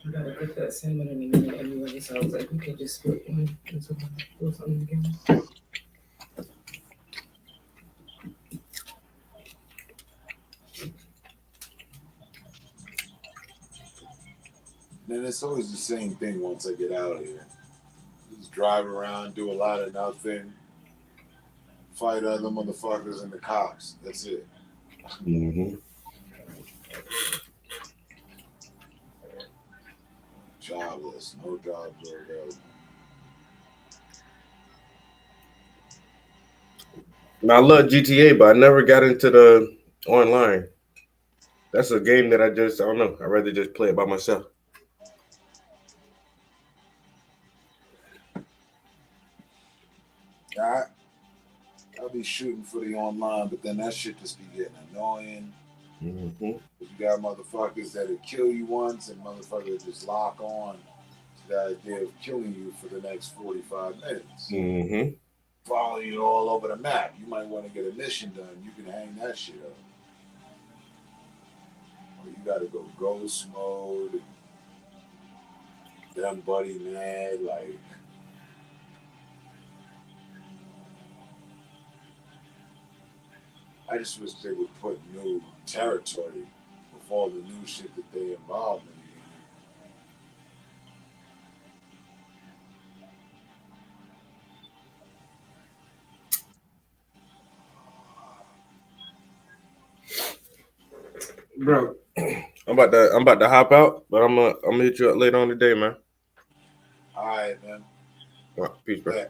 I gotta get that salmon in a minute anyway, so I was like, we could just split one and do something again. Then it's always the same thing once I get out of here. Just drive around, do a lot of nothing, fight other motherfuckers and the cops. That's it. Mm-hmm. Job jobless. No jobs are available. Now, I love GTA, but I never got into the online. That's a game that I don't know. I'd rather just play it by myself. I'll be shooting for the online, but then that shit just be getting annoying. Mm-hmm. You got motherfuckers that'll kill you once and motherfuckers just lock on to the idea of killing you for the next 45 minutes. Mm-hmm. Follow you all over the map. You might want to get a mission done. You can hang that shit up. Or you gotta go ghost mode. Them buddy mad, like. I just wish they would put new territory with all the new shit that they involved in. Bro, I'm about to hop out, but I'm gonna hit you up later on today, man. All right, man. All right, peace, bro. Yeah.